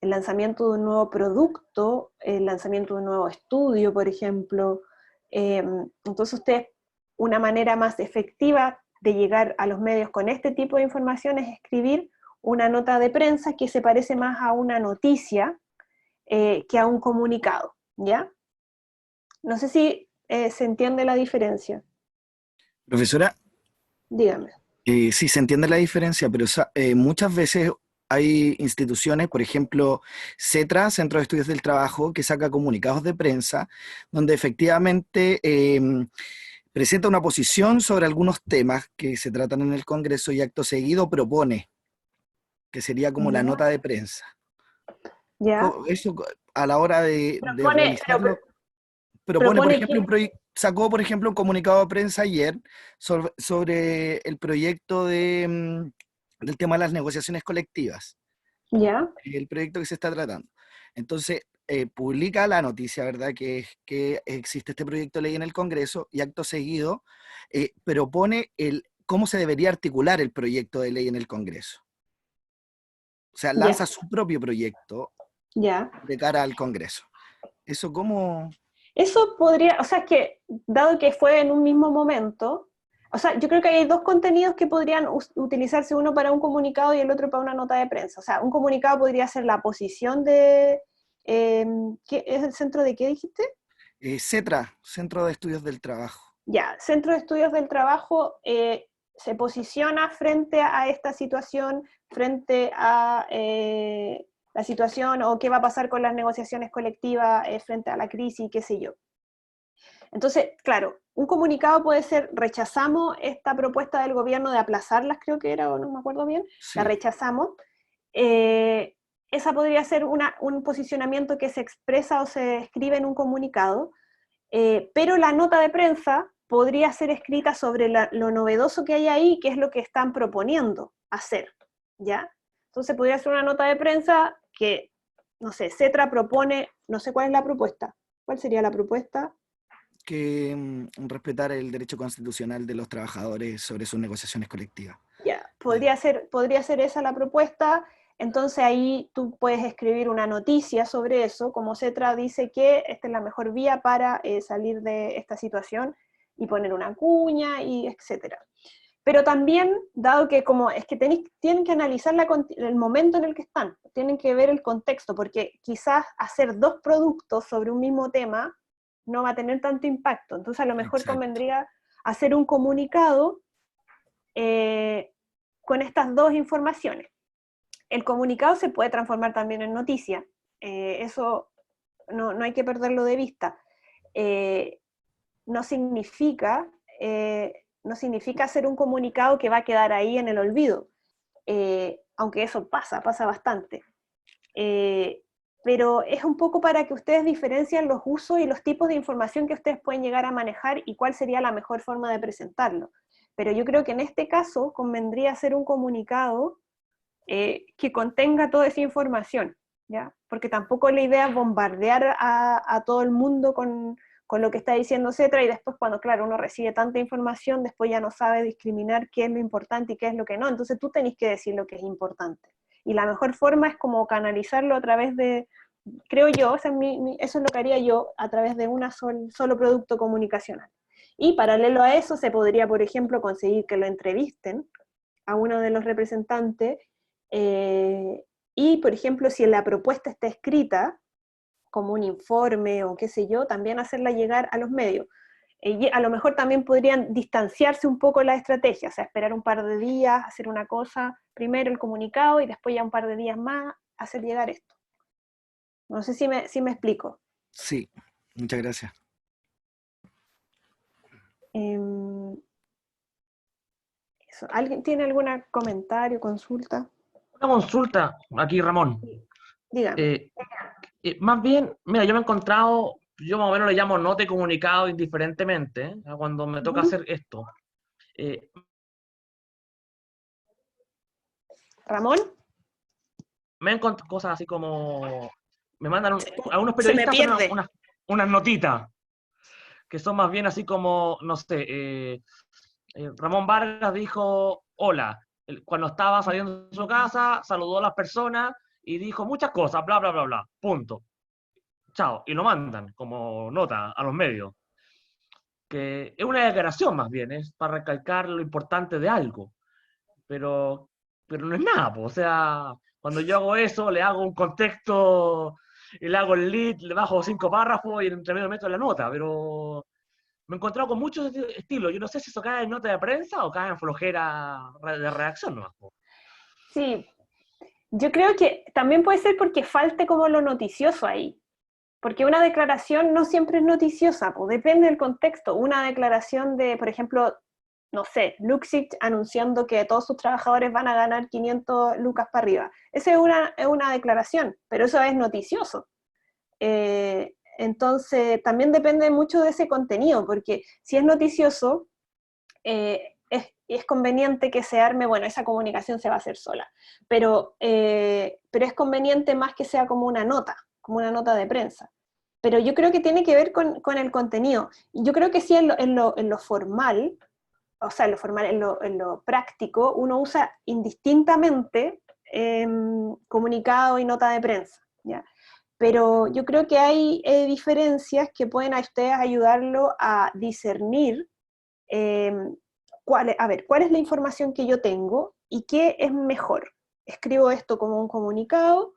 lanzamiento de un nuevo producto, el lanzamiento de un nuevo estudio, por ejemplo. Entonces ustedes, una manera más efectiva de llegar a los medios con este tipo de información es escribir una nota de prensa que se parece más a una noticia que a un comunicado, ¿ya? No sé si se entiende la diferencia. Profesora, Dígame. sí se entiende la diferencia, pero muchas veces hay instituciones, por ejemplo, CETRA, Centro de Estudios del Trabajo, que saca comunicados de prensa, donde efectivamente presenta una posición sobre algunos temas que se tratan en el Congreso y acto seguido propone, que sería como la nota de prensa. ¿Ya? Eso a la hora de realizarlo, propone, por ejemplo, sacó, por ejemplo, un comunicado de prensa ayer sobre el proyecto del tema de las negociaciones colectivas, ¿Ya? el proyecto que se está tratando. Entonces, publica la noticia, ¿verdad?, que existe este proyecto de ley en el Congreso, y acto seguido propone cómo se debería articular el proyecto de ley en el Congreso. O sea, lanza su propio proyecto de cara al Congreso. ¿Eso cómo...? Eso podría, o sea, es que dado que fue en un mismo momento, o sea, yo creo que hay dos contenidos que podrían utilizarse, uno para un comunicado y el otro para una nota de prensa. O sea, un comunicado podría ser la posición de... ¿qué es el centro de qué dijiste? CETRA, Centro de Estudios del Trabajo. Ya, Centro de Estudios del Trabajo se posiciona frente a esta situación, frente a la situación o qué va a pasar con las negociaciones colectivas frente a la crisis, qué sé yo. Entonces, claro, un comunicado puede ser: rechazamos esta propuesta del gobierno de aplazarlas, creo que era, o no me acuerdo bien, sí. La rechazamos. Esa podría ser un posicionamiento que se expresa o se escribe en un comunicado, pero la nota de prensa podría ser escrita sobre lo novedoso que hay ahí, que es lo que están proponiendo hacer, ¿ya? Entonces podría ser una nota de prensa que, no sé, CETRA propone, no sé cuál es la propuesta. ¿Cuál sería la propuesta? Que respetar el derecho constitucional de los trabajadores sobre sus negociaciones colectivas. Ya, podría ser esa la propuesta. Entonces ahí tú puedes escribir una noticia sobre eso, como CETRA dice que esta es la mejor vía para salir de esta situación, y poner una cuña, y etcétera. Pero también, dado que como es que tienen que analizar el momento en el que están, tienen que ver el contexto, porque quizás hacer dos productos sobre un mismo tema no va a tener tanto impacto. Entonces a lo mejor convendría hacer un comunicado con estas dos informaciones. El comunicado se puede transformar también en noticia, eso no hay que perderlo de vista. No significa hacer un comunicado que va a quedar ahí en el olvido, aunque eso pasa bastante. Pero es un poco para que ustedes diferencien los usos y los tipos de información que ustedes pueden llegar a manejar y cuál sería la mejor forma de presentarlo. Pero yo creo que en este caso convendría hacer un comunicado que contenga toda esa información, ¿ya? Porque tampoco la idea es bombardear a todo el mundo con lo que está diciendo CETRA, y después cuando, claro, uno recibe tanta información, después ya no sabe discriminar qué es lo importante y qué es lo que no. Entonces tú tenés que decir lo que es importante. Y la mejor forma es como canalizarlo a través de, creo yo, eso es lo que haría yo, a través de un solo producto comunicacional. Y paralelo a eso se podría, por ejemplo, conseguir que lo entrevisten a uno de los representantes, y, por ejemplo, si la propuesta está escrita como un informe o qué sé yo, también hacerla llegar a los medios. Y a lo mejor también podrían distanciarse un poco la estrategia, o sea, esperar un par de días, hacer una cosa, primero el comunicado y después ya un par de días más hacer llegar esto. No sé si me explico. Sí, muchas gracias. ¿Alguien tiene algún comentario, consulta? Una consulta, aquí Ramón. Dígame. Más bien, mira, yo me he encontrado, yo más o menos le llamo nota y comunicado indiferentemente, cuando me toca Ujú. hacer esto. Ramón, Me he encontrado cosas así como, me mandan, algunos se me periodistas hacen pierde. unas notitas, que son más bien así como, no sé, Ramón Vargas dijo, hola, cuando estaba saliendo de su casa, saludó a las personas y dijo muchas cosas, bla, bla, bla, bla, punto. Chao, y lo mandan como nota a los medios. Que es una declaración más bien, es para recalcar lo importante de algo, pero, pero no es nada, po. O sea, cuando yo hago eso, le hago un contexto, y le hago el lead, le bajo 5 párrafos y entre medio meto la nota, pero me he encontrado con muchos estilos. Yo no sé si eso cae en nota de prensa o cae en flojera de redacción nomás, po. Sí, yo creo que también puede ser porque falte como lo noticioso ahí. Porque una declaración no siempre es noticiosa, pues depende del contexto. Una declaración de, por ejemplo, no sé, Luxich anunciando que todos sus trabajadores van a ganar 500 lucas para arriba. Esa es una declaración, pero eso es noticioso. Entonces, también depende mucho de ese contenido, porque si es noticioso, es conveniente que se arme, bueno, esa comunicación se va a hacer sola, pero es conveniente más que sea como una nota de prensa. Pero yo creo que tiene que ver con el contenido. Yo creo que sí en lo formal, o sea, en lo práctico, uno usa indistintamente comunicado y nota de prensa, ¿ya? Pero yo creo que hay diferencias que pueden a ustedes ayudarlo a discernir cuál es la información que yo tengo y qué es mejor. ¿Escribo esto como un comunicado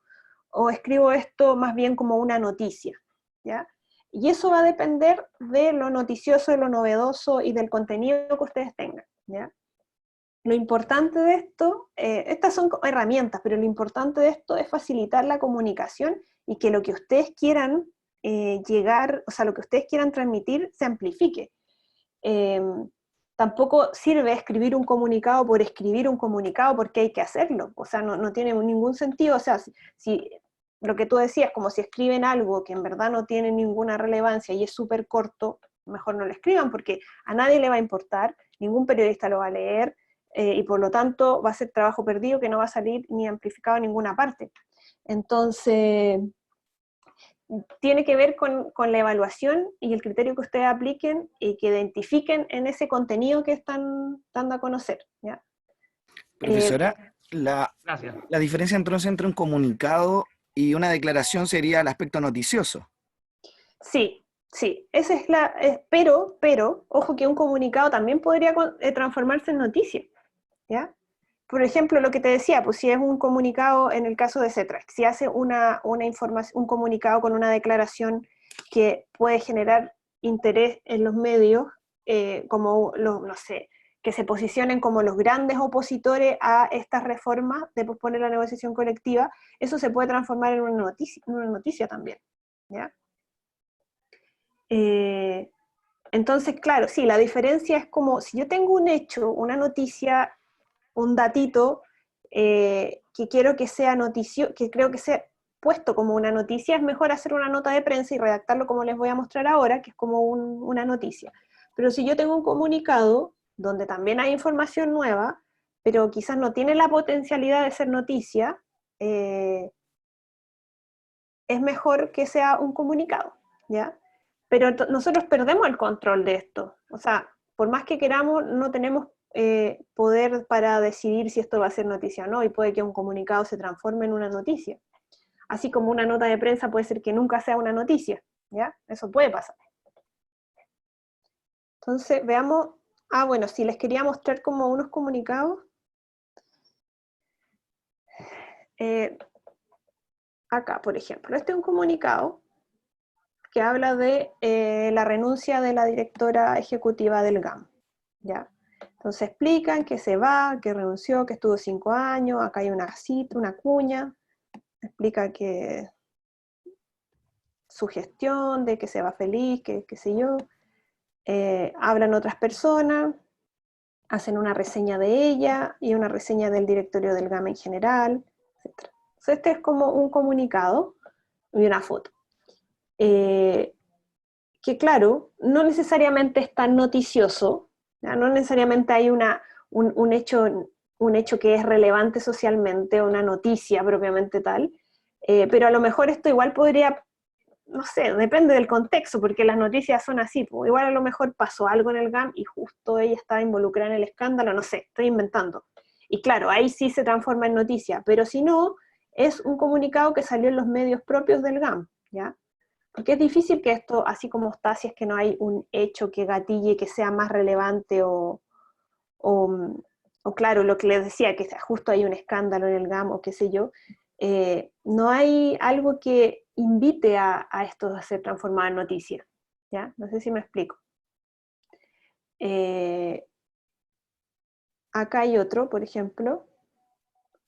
o escribo esto más bien como una noticia? ¿Ya? Y eso va a depender de lo noticioso, de lo novedoso y del contenido que ustedes tengan. ¿Ya? Lo importante de esto, estas son herramientas, pero lo importante de esto es facilitar la comunicación y que lo que ustedes quieran llegar, o sea, lo que ustedes quieran transmitir se amplifique. Tampoco sirve escribir un comunicado por escribir un comunicado porque hay que hacerlo, o sea, no tiene ningún sentido, o sea, si lo que tú decías, como si escriben algo que en verdad no tiene ninguna relevancia y es súper corto, mejor no lo escriban porque a nadie le va a importar, ningún periodista lo va a leer, y por lo tanto va a ser trabajo perdido que no va a salir ni amplificado en ninguna parte. Entonces, tiene que ver con la evaluación y el criterio que ustedes apliquen y que identifiquen en ese contenido que están dando a conocer, ¿ya? Profesora, la Gracias. diferencia entonces entre un comunicado y una declaración sería el aspecto noticioso. Sí, sí, esa es pero, ojo que un comunicado también podría transformarse en noticia, ¿ya? Por ejemplo, lo que te decía, pues si es un comunicado, en el caso de Cetrac, si hace una información, un comunicado con una declaración que puede generar interés en los medios, como, no sé, que se posicionen como los grandes opositores a estas reformas de posponer la negociación colectiva, eso se puede transformar en una noticia también, ¿ya? Entonces, claro, sí, la diferencia es como, si yo tengo un hecho, una noticia, un datito, que quiero que sea que creo que sea puesto como una noticia, es mejor hacer una nota de prensa y redactarlo como les voy a mostrar ahora, que es como una noticia. Pero si yo tengo un comunicado donde también hay información nueva, pero quizás no tiene la potencialidad de ser noticia, es mejor que sea un comunicado, ¿ya? Pero nosotros perdemos el control de esto. O sea, por más que queramos, no tenemos poder para decidir si esto va a ser noticia o no, y puede que un comunicado se transforme en una noticia. Así como una nota de prensa puede ser que nunca sea una noticia, ¿ya? Eso puede pasar. Entonces, veamos, bueno, si les quería mostrar como unos comunicados. Acá, por ejemplo, este es un comunicado que habla de la renuncia de la directora ejecutiva del GAM, ¿ya? Entonces explican que se va, que renunció, que estuvo 5 años, acá hay una cita, una cuña, explica que su gestión, de que se va feliz, que qué sé yo, hablan otras personas, hacen una reseña de ella y una reseña del directorio del GAM en general, etc. Entonces este es como un comunicado y una foto. Que claro, no necesariamente es tan noticioso, ¿ya? No necesariamente hay un hecho que es relevante socialmente, una noticia propiamente tal, pero a lo mejor esto igual podría, no sé, depende del contexto, porque las noticias son así, pues, igual a lo mejor pasó algo en el GAM y justo ella estaba involucrada en el escándalo, no sé, estoy inventando. Y claro, ahí sí se transforma en noticia, pero si no, es un comunicado que salió en los medios propios del GAM, ¿ya? Porque es difícil que esto, así como está, si es que no hay un hecho que gatille, que sea más relevante o claro, lo que les decía, que justo hay un escándalo en el GAM o qué sé yo, no hay algo que invite a esto a ser transformado en noticia, ¿ya? No sé si me explico. Acá hay otro, por ejemplo,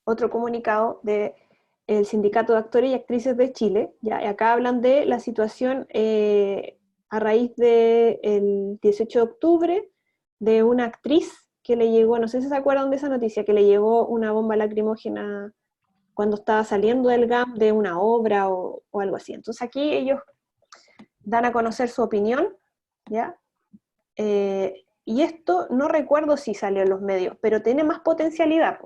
otro comunicado del Sindicato de Actores y Actrices de Chile, ¿ya? Y acá hablan de la situación a raíz del 18 de octubre de una actriz que le llegó, no sé si se acuerdan de esa noticia, que le llegó una bomba lacrimógena cuando estaba saliendo del GAM de una obra o algo así. Entonces aquí ellos dan a conocer su opinión, ¿ya? Y esto no recuerdo si salió en los medios, pero tiene más potencialidad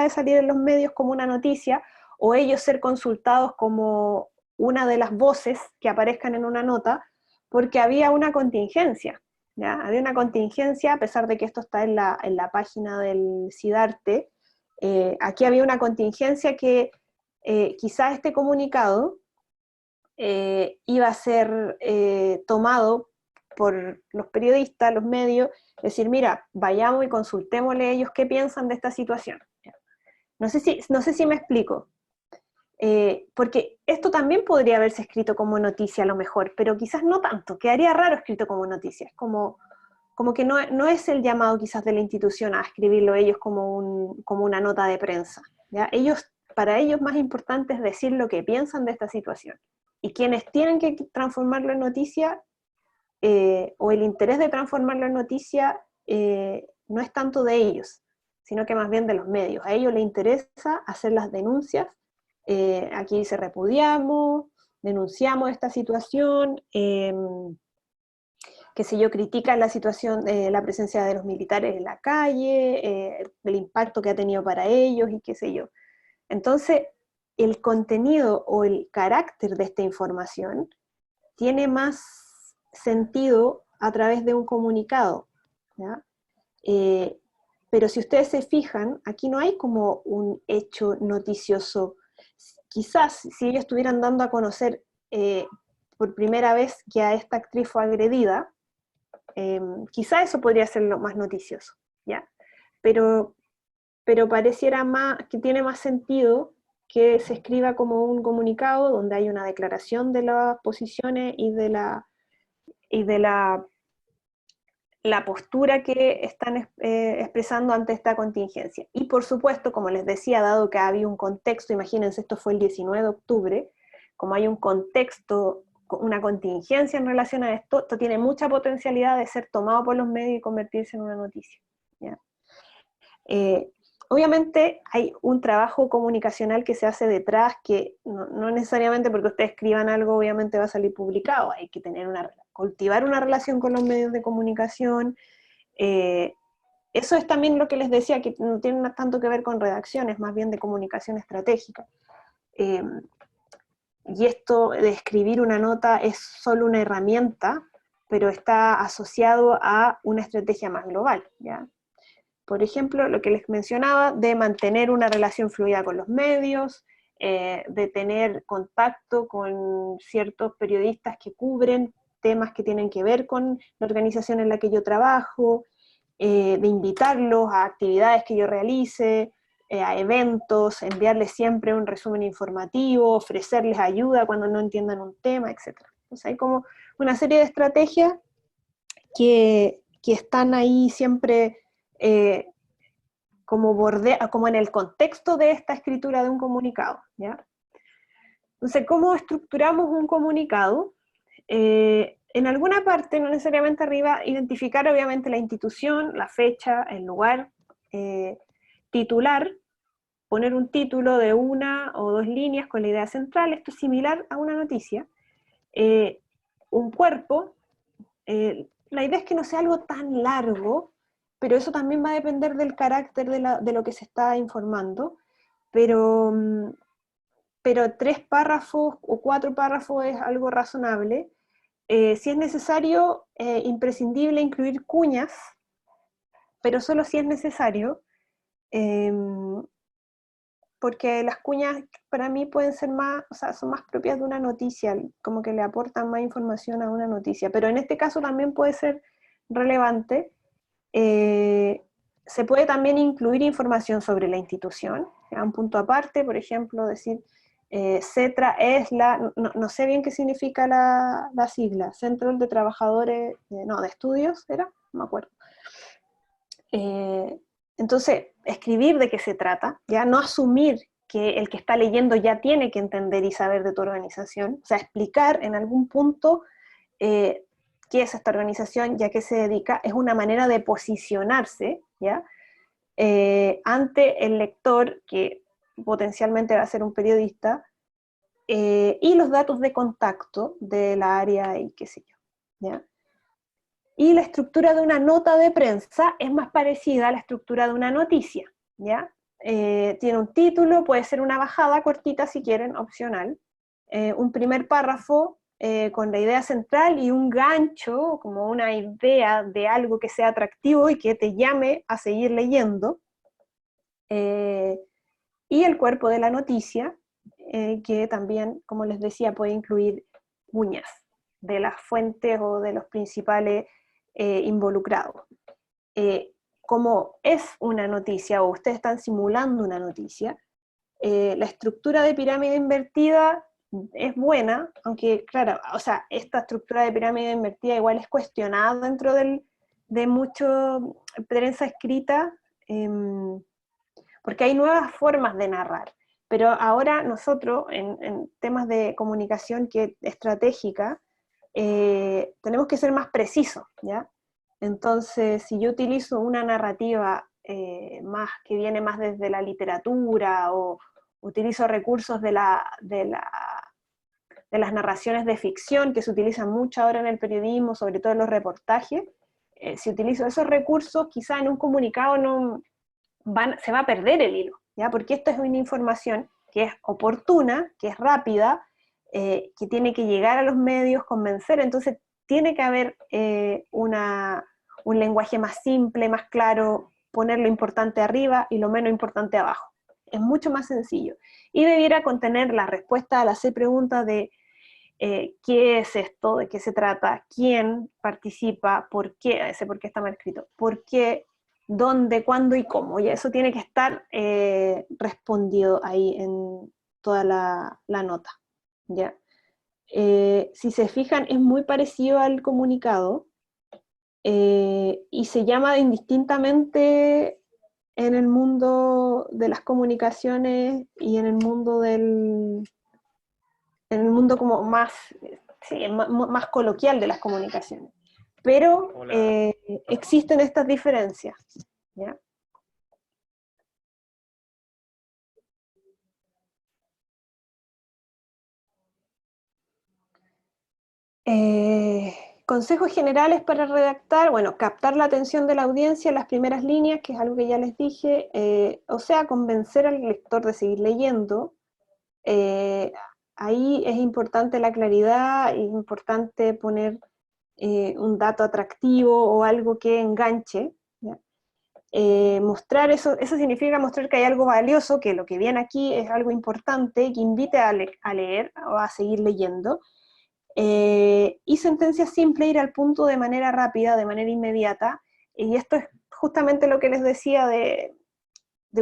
de salir en los medios como una noticia, o ellos ser consultados como una de las voces que aparezcan en una nota, porque había una contingencia, ¿ya? Había una contingencia, a pesar de que esto está en la página del SIDARTE, aquí había una contingencia que quizá este comunicado iba a ser tomado por los periodistas, los medios, decir, mira, vayamos y consultémosle a ellos qué piensan de esta situación. No sé si me explico, porque esto también podría haberse escrito como noticia a lo mejor, pero quizás no tanto, quedaría raro escrito como noticia, como que no es el llamado quizás de la institución a escribirlo ellos como una nota de prensa, ¿ya? Para ellos más importante es decir lo que piensan de esta situación, y quienes tienen que transformarlo en noticia, o el interés de transformarlo en noticia, no es tanto de ellos, sino que más bien de los medios. A ellos les interesa hacer las denuncias, aquí dice repudiamos, denunciamos esta situación, qué sé yo, critican la situación de la presencia de los militares en la calle, el impacto que ha tenido para ellos y qué sé yo. Entonces, el contenido o el carácter de esta información tiene más sentido a través de un comunicado, ¿ya? Pero si ustedes se fijan, aquí no hay como un hecho noticioso. Quizás si ellos estuvieran dando a conocer por primera vez que a esta actriz fue agredida, quizá eso podría ser lo más noticioso, ¿ya? Pero pareciera más, que tiene más sentido que se escriba como un comunicado donde hay una declaración de las posiciones y de la postura que están expresando ante esta contingencia. Y por supuesto, como les decía, dado que había un contexto, imagínense, esto fue el 19 de octubre, como hay un contexto, una contingencia en relación a esto tiene mucha potencialidad de ser tomado por los medios y convertirse en una noticia, ¿ya? Obviamente hay un trabajo comunicacional que se hace detrás, que no necesariamente porque ustedes escriban algo obviamente va a salir publicado, hay que cultivar una relación con los medios de comunicación. Eso es también lo que les decía, que no tiene tanto que ver con redacciones, más bien de comunicación estratégica. Y esto de escribir una nota es solo una herramienta, pero está asociado a una estrategia más global, ¿ya? Por ejemplo, lo que les mencionaba, de mantener una relación fluida con los medios, de tener contacto con ciertos periodistas que cubren temas que tienen que ver con la organización en la que yo trabajo, de invitarlos a actividades que yo realice, a eventos, enviarles siempre un resumen informativo, ofrecerles ayuda cuando no entiendan un tema, etc. Entonces hay como una serie de estrategias que están ahí siempre como en el contexto de esta escritura de un comunicado, ¿ya? Entonces, ¿cómo estructuramos un comunicado? En alguna parte, no necesariamente arriba, identificar obviamente la institución, la fecha, el lugar, titular, poner un título de 1 o 2 líneas con la idea central. Esto es similar a una noticia. Un cuerpo, la idea es que no sea algo tan largo, pero eso también va a depender del carácter de lo que se está informando, pero 3 párrafos o 4 párrafos es algo razonable. Si es necesario, imprescindible incluir cuñas, pero solo si es necesario, porque las cuñas para mí pueden ser más, o sea, son más propias de una noticia, como que le aportan más información a una noticia, pero en este caso también puede ser relevante. Se puede también incluir información sobre la institución, a un punto aparte, por ejemplo, decir, CETRA es no sé bien qué significa la sigla, Centro de Trabajadores, de Estudios, ¿era? No me acuerdo. Entonces, escribir de qué se trata, ya no asumir que el que está leyendo ya tiene que entender y saber de tu organización, o sea, explicar en algún punto qué es esta organización, ya que se dedica, es una manera de posicionarse, ¿ya? Ante el lector, que potencialmente va a ser un periodista, y los datos de contacto de la área y qué sé yo, ¿ya? Y la estructura de una nota de prensa es más parecida a la estructura de una noticia, ¿ya? Tiene un título, puede ser una bajada cortita si quieren, opcional, un primer párrafo con la idea central y un gancho, como una idea de algo que sea atractivo y que te llame a seguir leyendo, y el cuerpo de la noticia, que también, como les decía, puede incluir cuñas de las fuentes o de los principales involucrados. Como es una noticia, o ustedes están simulando una noticia, la estructura de pirámide invertida es buena, aunque claro, o sea, esta estructura de pirámide invertida igual es cuestionada dentro de mucho prensa escrita, porque hay nuevas formas de narrar, pero ahora nosotros, en temas de comunicación que estratégica, tenemos que ser más precisos, ¿ya? Entonces, si yo utilizo una narrativa más que viene más desde la literatura, o utilizo recursos de las narraciones de ficción, que se utilizan mucho ahora en el periodismo, sobre todo en los reportajes, si utilizo esos recursos, quizá en un comunicado se va a perder el hilo, ¿ya? Porque esta es una información que es oportuna, que es rápida, que tiene que llegar a los medios, convencer, entonces tiene que haber un lenguaje más simple, más claro, poner lo importante arriba y lo menos importante abajo. Es mucho más sencillo. Y debiera contener la respuesta a las 6 preguntas de qué es esto, de qué se trata, quién participa, por qué, ese por qué está mal escrito, por qué, dónde, cuándo y cómo. Y eso tiene que estar respondido ahí en toda la nota, ¿ya? Si se fijan, es muy parecido al comunicado, y se llama indistintamente en el mundo de las comunicaciones y en el mundo como más, sí, más coloquial de las comunicaciones. Pero existen estas diferencias, ¿ya? Consejos generales para redactar, bueno, captar la atención de la audiencia en las primeras líneas, que es algo que ya les dije, o sea, convencer al lector de seguir leyendo. Ahí es importante la claridad, es importante poner un dato atractivo o algo que enganche, ¿ya? Mostrar eso significa mostrar que hay algo valioso, que lo que viene aquí es algo importante, que invite a leer o a seguir leyendo. Y sentencia simple, ir al punto de manera rápida, de manera inmediata, y esto es justamente lo que les decía de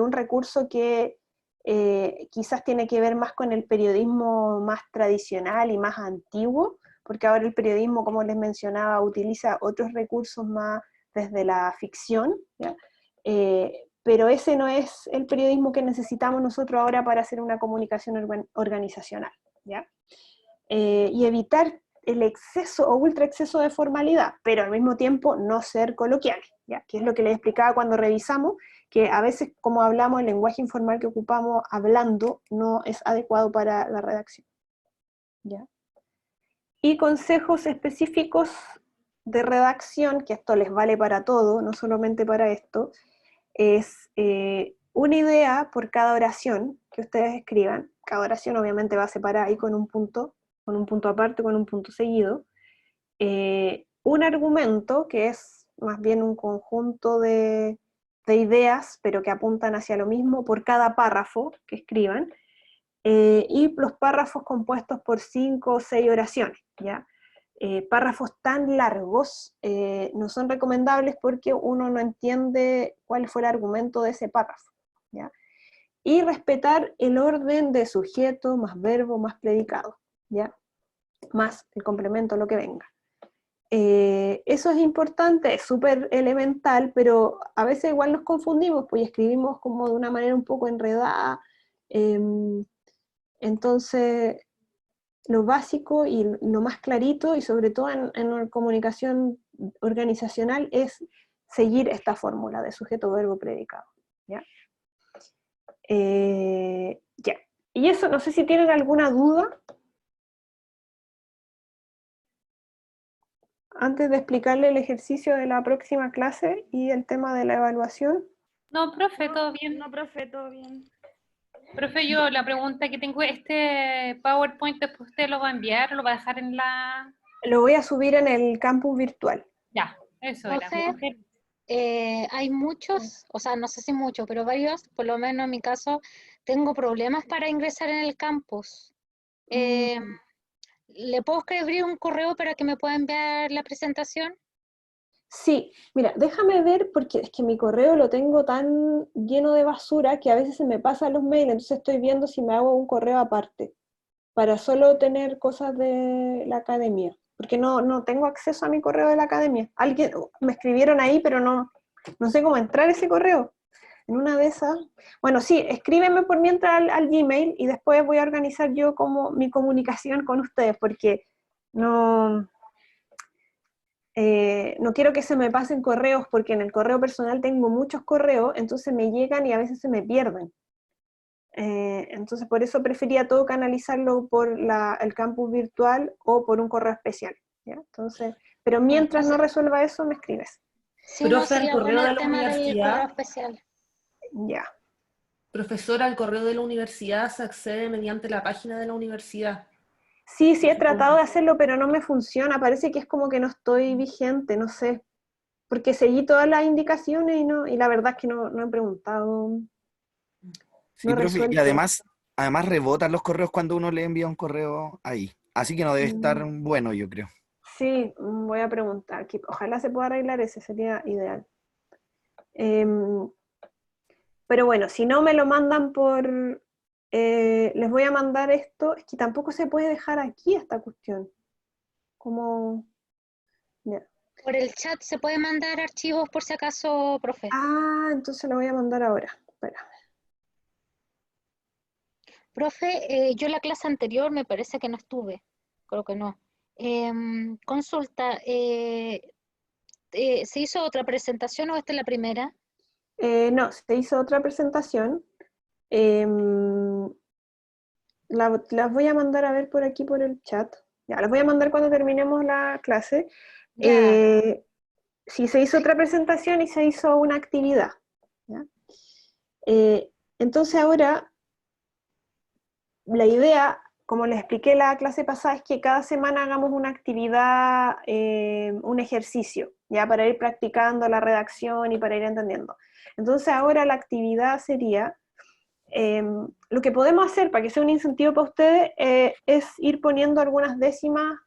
un recurso que quizás tiene que ver más con el periodismo más tradicional y más antiguo, porque ahora el periodismo, como les mencionaba, utiliza otros recursos más desde la ficción, ¿ya? Pero ese no es el periodismo que necesitamos nosotros ahora para hacer una comunicación organizacional, ¿ya? Y evitar el exceso o ultra exceso de formalidad, pero al mismo tiempo no ser coloquial, ¿ya? Que es lo que les explicaba cuando revisamos, que a veces, como hablamos, el lenguaje informal que ocupamos hablando no es adecuado para la redacción, ¿ya? Y consejos específicos de redacción, que esto les vale para todo, no solamente para esto, es una idea por cada oración que ustedes escriban. Cada oración obviamente va separada ahí con un punto aparte, con un punto seguido. Un argumento, que es más bien un conjunto de ideas, pero que apuntan hacia lo mismo por cada párrafo que escriban, y los párrafos compuestos por 5 o 6 oraciones, ¿ya? Párrafos tan largos no son recomendables porque uno no entiende cuál fue el argumento de ese párrafo, ¿ya? Y respetar el orden de sujeto, más verbo, más predicado, ¿ya? Más el complemento, lo que venga. Eso es importante, es súper elemental, pero a veces igual nos confundimos, pues escribimos como de una manera un poco enredada. Entonces, lo básico y lo más clarito, y sobre todo en la comunicación organizacional, es seguir esta fórmula de sujeto, verbo, predicado, ¿ya? Ya. Y eso, no sé si tienen alguna duda antes de explicarle el ejercicio de la próxima clase y el tema de la evaluación. No, profe, todo bien. No, profe, todo bien. Profe, yo la pregunta que tengo, ¿este PowerPoint después usted lo va a enviar o lo va a dejar en la...? Lo voy a subir en el campus virtual. Ya, eso era. Profe, hay muchos, o sea, no sé si muchos, pero varios, por lo menos en mi caso, tengo problemas para ingresar en el campus. ¿Le puedo escribir un correo para que me pueda enviar la presentación? Sí, mira, déjame ver, porque es que mi correo lo tengo tan lleno de basura que a veces se me pasan los mails, entonces estoy viendo si me hago un correo aparte, para solo tener cosas de la academia, porque no tengo acceso a mi correo de la academia. Alguien me escribieron ahí, pero no sé cómo entrar a ese correo. En una de esas, bueno, sí, escríbeme por mientras al Gmail y después voy a organizar yo como mi comunicación con ustedes, porque no quiero que se me pasen correos, porque en el correo personal tengo muchos correos, entonces me llegan y a veces se me pierden. Entonces por eso prefería todo canalizarlo por el campus virtual o por un correo especial, ¿ya? Entonces, pero mientras no resuelva eso, me escribes. Sí, no, Profe, al sería correo bueno de el la tema del correo universidad, especial. Ya. profesora, al correo de la universidad se accede mediante la página de la universidad. Sí, he tratado de hacerlo, pero no me funciona, parece que es como que no estoy vigente, no sé, porque seguí todas las indicaciones y la verdad es que no he preguntado. Sí, No he profe, y resuelto. además rebotan los correos cuando uno le envía un correo ahí. Así que no debe estar bueno, yo creo. Sí, voy a preguntar, que ojalá se pueda arreglar ese, sería ideal. Pero bueno, si no me lo mandan les voy a mandar esto, es que tampoco se puede dejar aquí esta cuestión. Como... ya. Por el chat se puede mandar archivos por si acaso, profe. Ah, entonces lo voy a mandar ahora, espera. Profe, yo la clase anterior me parece que no estuve, creo que no. Consulta, ¿se hizo otra presentación o esta es la primera? No, se hizo otra presentación. Las voy a mandar a ver por aquí por el chat. Ya, las voy a mandar cuando terminemos la clase. Sí, se hizo otra presentación y se hizo una actividad, ¿ya? Entonces ahora, la idea, como les expliqué la clase pasada, es que cada semana hagamos una actividad, un ejercicio, ya para ir practicando la redacción y para ir entendiendo. Entonces ahora la actividad sería, lo que podemos hacer para que sea un incentivo para ustedes es ir poniendo algunas décimas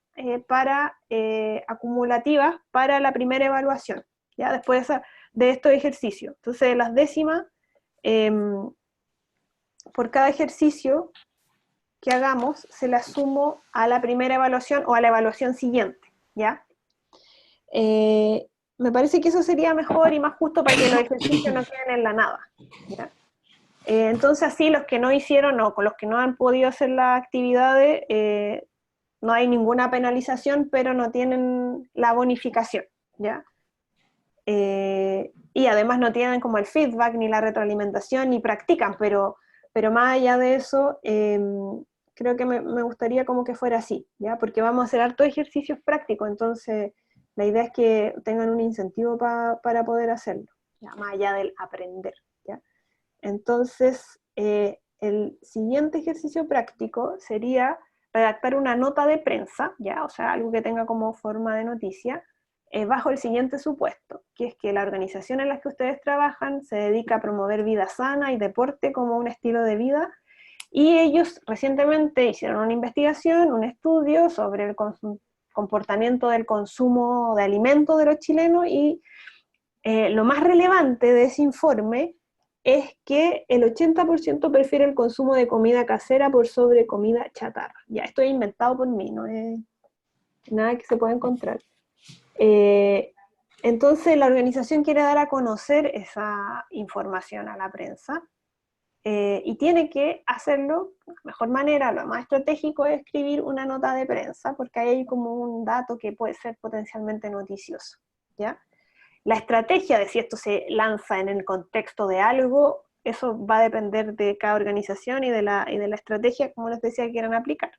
acumulativas para la primera evaluación, ¿ya? Después de estos ejercicios. Entonces las décimas, por cada ejercicio que hagamos, se las sumo a la primera evaluación o a la evaluación siguiente, ¿ya? Me parece que eso sería mejor y más justo para que los ejercicios no queden en la nada, ¿ya? Entonces así los que no hicieron o con los que no han podido hacer las actividades, no hay ninguna penalización, pero no tienen la bonificación, ¿ya? y además no tienen como el feedback, ni la retroalimentación, ni practican, pero más allá de eso, creo que me gustaría como que fuera así, ¿ya? Porque vamos a hacer hartos ejercicios prácticos, entonces la idea es que tengan un incentivo para poder hacerlo, ¿ya? Más allá del aprender, ¿ya? Entonces, el siguiente ejercicio práctico sería redactar una nota de prensa, ¿ya? O sea, algo que tenga como forma de noticia, bajo el siguiente supuesto, que es que la organización en la que ustedes trabajan se dedica a promover vida sana y deporte como un estilo de vida, y ellos recientemente hicieron una investigación, un estudio sobre el comportamiento del consumo de alimentos de los chilenos, y lo más relevante de ese informe es que el 80% prefiere el consumo de comida casera por sobre comida chatarra. Ya, esto es inventado por mí, no es nada que se pueda encontrar. Entonces la organización quiere dar a conocer esa información a la prensa, y tiene que hacerlo de la mejor manera. Lo más estratégico es escribir una nota de prensa, porque ahí hay como un dato que puede ser potencialmente noticioso, ¿ya? La estrategia de si esto se lanza en el contexto de algo, eso va a depender de cada organización y de la estrategia, como les decía, que quieran aplicar.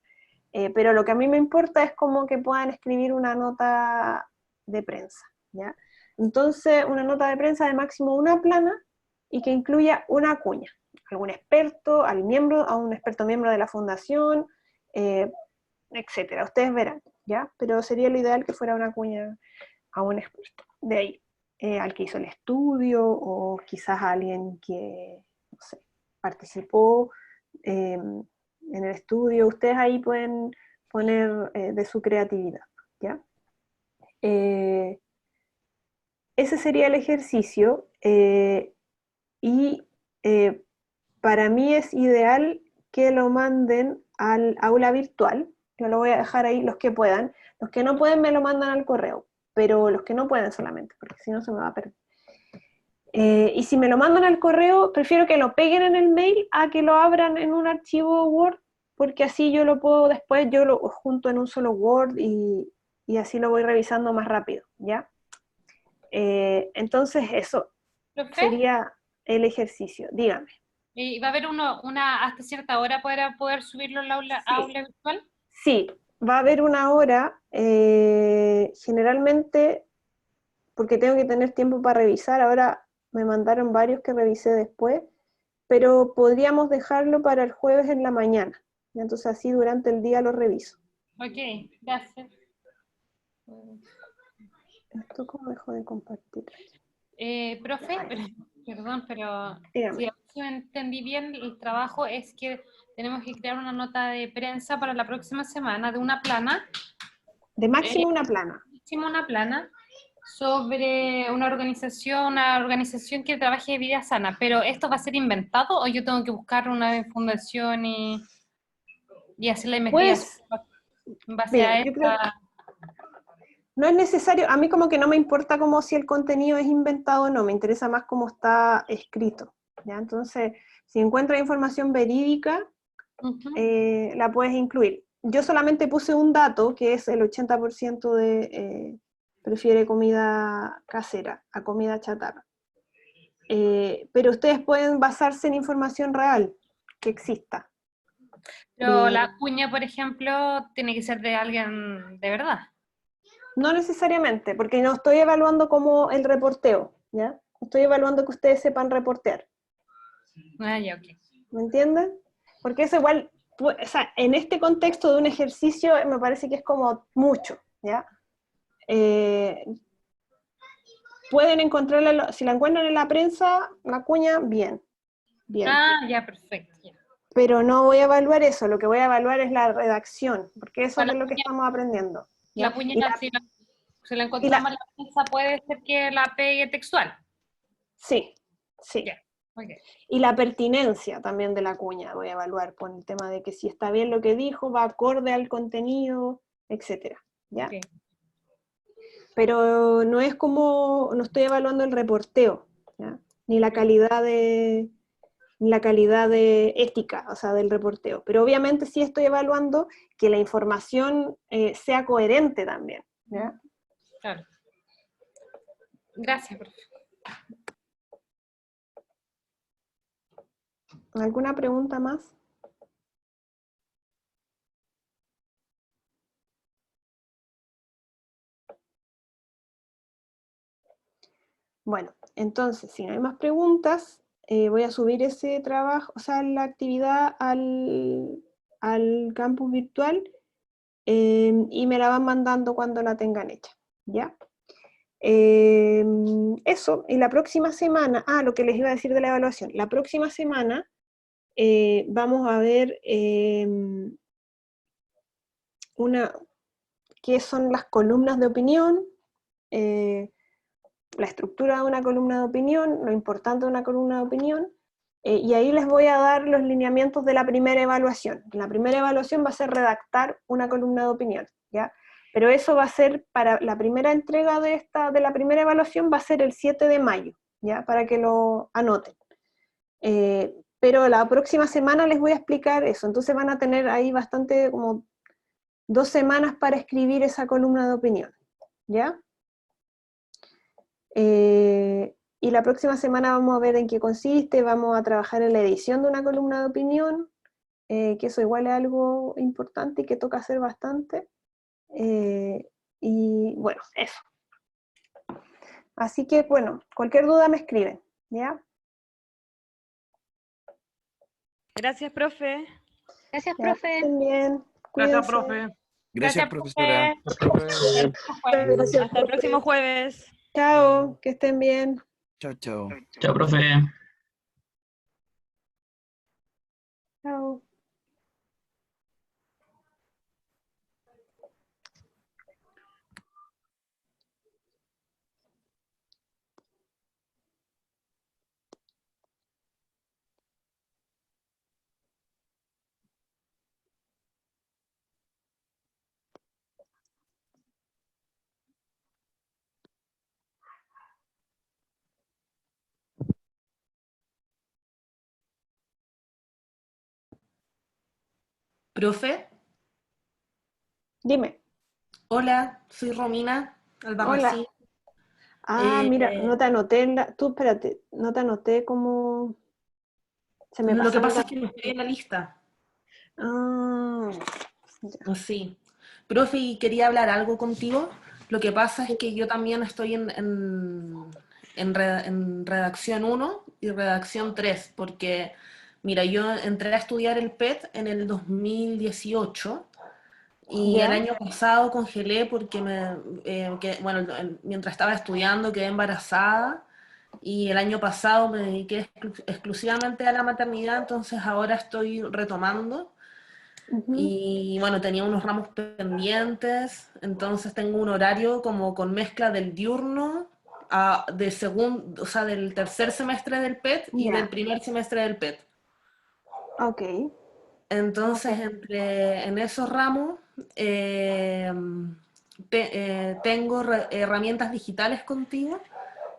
Pero lo que a mí me importa es como que puedan escribir una nota de prensa, ¿ya? Entonces, una nota de prensa de máximo una plana y que incluya una cuña, algún experto, a un experto miembro de la fundación, etcétera. Ustedes verán, ¿ya? Pero sería lo ideal que fuera una cuña a un experto. De ahí, al que hizo el estudio, o quizás a alguien que, no sé, participó en el estudio. Ustedes ahí pueden poner de su creatividad, ¿ya? Ese sería el ejercicio, y para mí es ideal que lo manden al aula virtual. Yo lo voy a dejar ahí, los que puedan. Los que no pueden me lo mandan al correo, pero los que no pueden solamente, porque si no se me va a perder. Y si me lo mandan al correo, prefiero que lo peguen en el mail a que lo abran en un archivo Word, porque así yo lo puedo después, yo lo junto en un solo Word y así lo voy revisando más rápido, ¿ya? Entonces eso ¿Profe? sería el ejercicio. Dígame. ¿Y va a haber una hasta cierta hora para poder subirlo al aula virtual? Sí, va a haber una hora, generalmente, porque tengo que tener tiempo para revisar. Ahora me mandaron varios que revisé después, pero podríamos dejarlo para el jueves en la mañana. Entonces así durante el día lo reviso. Ok, gracias. ¿Esto cómo dejo de compartir? Profe, perdón, pero Dígame. si yo entendí bien, el trabajo es que tenemos que crear una nota de prensa para la próxima semana de una plana. De máximo una plana. Máximo una plana sobre una organización que trabaje de vida sana. Pero ¿esto va a ser inventado o yo tengo que buscar una fundación y hacer la investigación en base a esta? No es necesario, a mí como que no me importa como si el contenido es inventado o no, me interesa más cómo está escrito, ¿ya? Entonces, si encuentras información verídica, la puedes incluir. Yo solamente puse un dato, que es el 80% prefiere comida casera a comida chatarra. Pero ustedes pueden basarse en información real, que exista. Pero la cuña, por ejemplo, tiene que ser de alguien de verdad. No necesariamente, porque no estoy evaluando como el reporteo, ¿ya? Estoy evaluando que ustedes sepan reportear. Ah, ya, ok. ¿Me entienden? Porque eso igual, o sea, en este contexto de un ejercicio me parece que es como mucho, ¿ya? Pueden encontrarla, si la encuentran en la prensa, la cuña, bien. Bien. Ah, ya, perfecto. Ya. Pero no voy a evaluar eso, lo que voy a evaluar es la redacción, porque eso es lo que estamos aprendiendo. ¿ya? La cuña, si la encontramos en la prensa, puede ser que la pegue textual. Sí, sí. Yeah. Okay. Y la pertinencia también de la cuña voy a evaluar con el tema de que si está bien lo que dijo, va acorde al contenido, etcétera, ¿ya? Okay. Pero no es como, no estoy evaluando el reporteo, ¿ya? Ni la calidad de ética, o sea, del reporteo. Pero obviamente sí estoy evaluando que la información sea coherente también, ¿ya? Claro. Gracias, profe. ¿Alguna pregunta más? Bueno, entonces, si no hay más preguntas, voy a subir ese trabajo, o sea, la actividad al campus virtual y me la van mandando cuando la tengan hecha, ¿ya? Eso, y la próxima semana, lo que les iba a decir de la evaluación, la próxima semana vamos a ver qué son las columnas de opinión, la estructura de una columna de opinión, lo importante de una columna de opinión, y ahí les voy a dar los lineamientos de la primera evaluación. La primera evaluación va a ser redactar una columna de opinión, ¿ya? Pero eso va a ser para la primera entrega de la primera evaluación, va a ser el 7 de mayo, ¿ya? Para que lo anoten. Pero la próxima semana les voy a explicar eso, entonces van a tener ahí bastante, como 2 semanas para escribir esa columna de opinión, ¿ya? Y la próxima semana vamos a ver en qué consiste, vamos a trabajar en la edición de una columna de opinión, que eso igual es algo importante y que toca hacer bastante. Y bueno, eso. Así que bueno, cualquier duda me escriben, ¿ya? Gracias, profe. Gracias, Ya, profe. estén bien, Gracias, cuídense. profe. Gracias, profesora. Gracias, Hasta el próximo jueves. Chao, que estén bien. Chao, chao. Chao, profe. Chao. Profe, Dime. hola, soy Romina Albarracín. Hola. Mira, no te anoté tú espérate, no te anoté como... Se me Lo pasó que pasa es anotar. que no estoy en la lista. Ya. Sí. Profe, y quería hablar algo contigo. Lo que pasa es que yo también estoy en redacción 1 y redacción 3, porque, mira, yo entré a estudiar el PET en el 2018 y el ¿Ya? año pasado congelé porque bueno, mientras estaba estudiando quedé embarazada y el año pasado me dediqué exclusivamente a la maternidad, entonces ahora estoy retomando. Y bueno, tenía unos ramos pendientes, entonces tengo un horario como con mezcla del diurno, o sea, del tercer semestre del PET y Ya. del primer semestre del PET. Ok. Entonces, en esos ramos tengo herramientas digitales contigo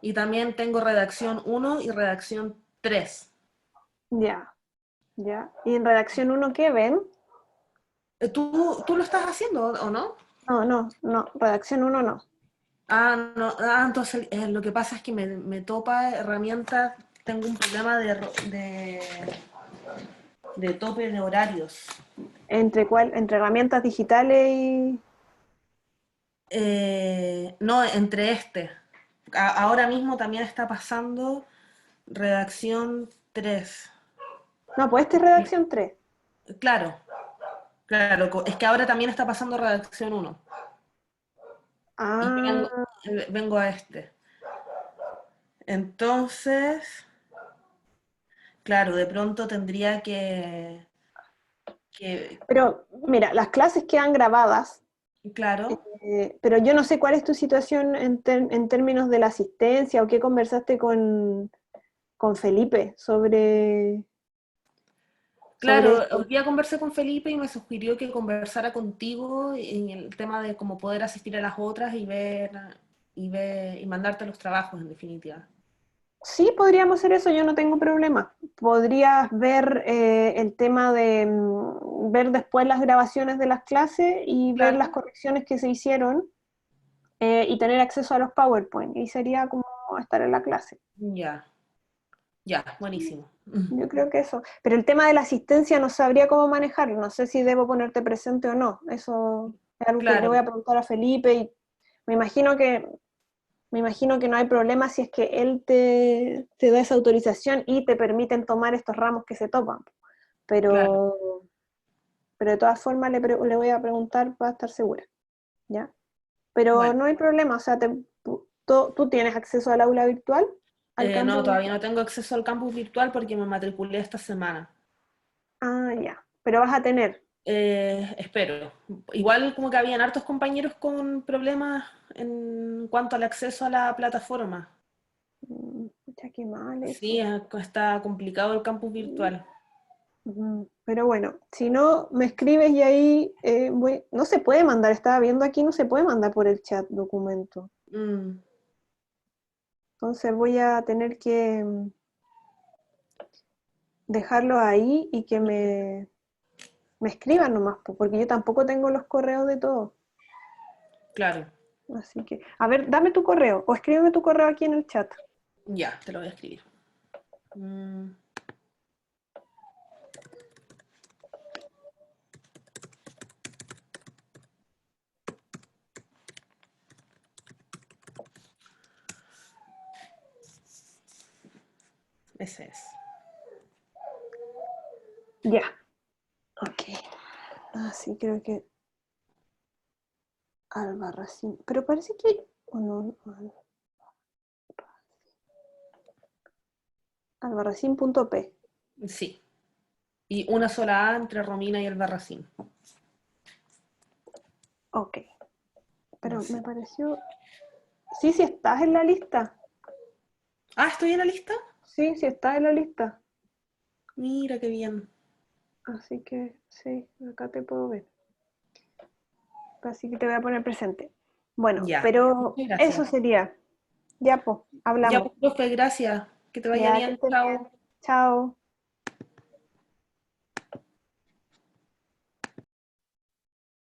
y también tengo redacción 1 y redacción 3. Ya. Ya. ¿Y en redacción 1 qué ven? ¿Tú lo estás haciendo o no? No, redacción 1 no. No, entonces lo que pasa es que me topa herramientas, tengo un problema de tope de horarios. ¿Entre cuál? ¿Entre herramientas digitales y...? No, entre ahora mismo también está pasando redacción 3. No, pues esta es redacción 3. Claro, es que ahora también está pasando redacción 1. Y vengo a este. Entonces, claro, de pronto tendría que Pero, mira, las clases quedan grabadas. Claro. Pero yo no sé cuál es tu situación en términos de la asistencia o qué conversaste con Felipe sobre... Claro, esto. hoy día conversé con Felipe y me sugirió que conversara contigo en el tema de cómo poder asistir a las otras y mandarte los trabajos, en definitiva. Sí, podríamos hacer eso, yo no tengo problema. Podrías ver el tema de ver después las grabaciones de las clases y ver las correcciones que se hicieron y tener acceso a los PowerPoint, y sería como estar en la clase. Ya, ya, buenísimo. Yo creo que eso. Pero el tema de la asistencia no sabría cómo manejarlo, no sé si debo ponerte presente o no. Eso es algo que le voy a Claro, preguntar a Felipe, y me imagino que no hay problema si es que él te da esa autorización y te permiten tomar estos ramos que se topan. claro. Pero de todas formas le voy a preguntar para estar segura, ¿ya? Pero Bueno, no hay problema, o sea, ¿tú tienes acceso al aula virtual? ¿Al no, campus todavía virtual? no tengo acceso al campus virtual porque me matriculé esta semana. Ah, ya, pero vas a tener. Espero. Igual como que habían hartos compañeros con problemas en cuanto al acceso a la plataforma. Pucha, qué mal Sí, eso. está complicado el campus virtual. Pero bueno, si no, me escribes y ahí no se puede mandar, estaba viendo aquí, no se puede mandar por el chat documento. Mm, Entonces voy a tener que dejarlo ahí y que me escriban nomás, porque yo tampoco tengo los correos de todos. claro, Así que, a ver, dame tu correo o escríbeme tu correo aquí en el chat. ya, te lo voy a escribir. Ese es. Ya, ok. Así creo que Albarracín. Pero parece que. O no, Albarracín.p. Sí. Y una sola A entre Romina y Albarracín. Ok. Pero Sí. me pareció. Sí, sí estás en la lista. Ah, ¿estoy en la lista? Sí, sí estás en la lista. Mira qué bien. Así que sí, acá te puedo ver. Así que te voy a poner presente. Bueno, Ya. pero Muchas eso gracias. sería. Ya, pues, Ya, hablamos. pues, profe, gracias. Que te vaya Ya, que bien. estés bien. Chao. Chao.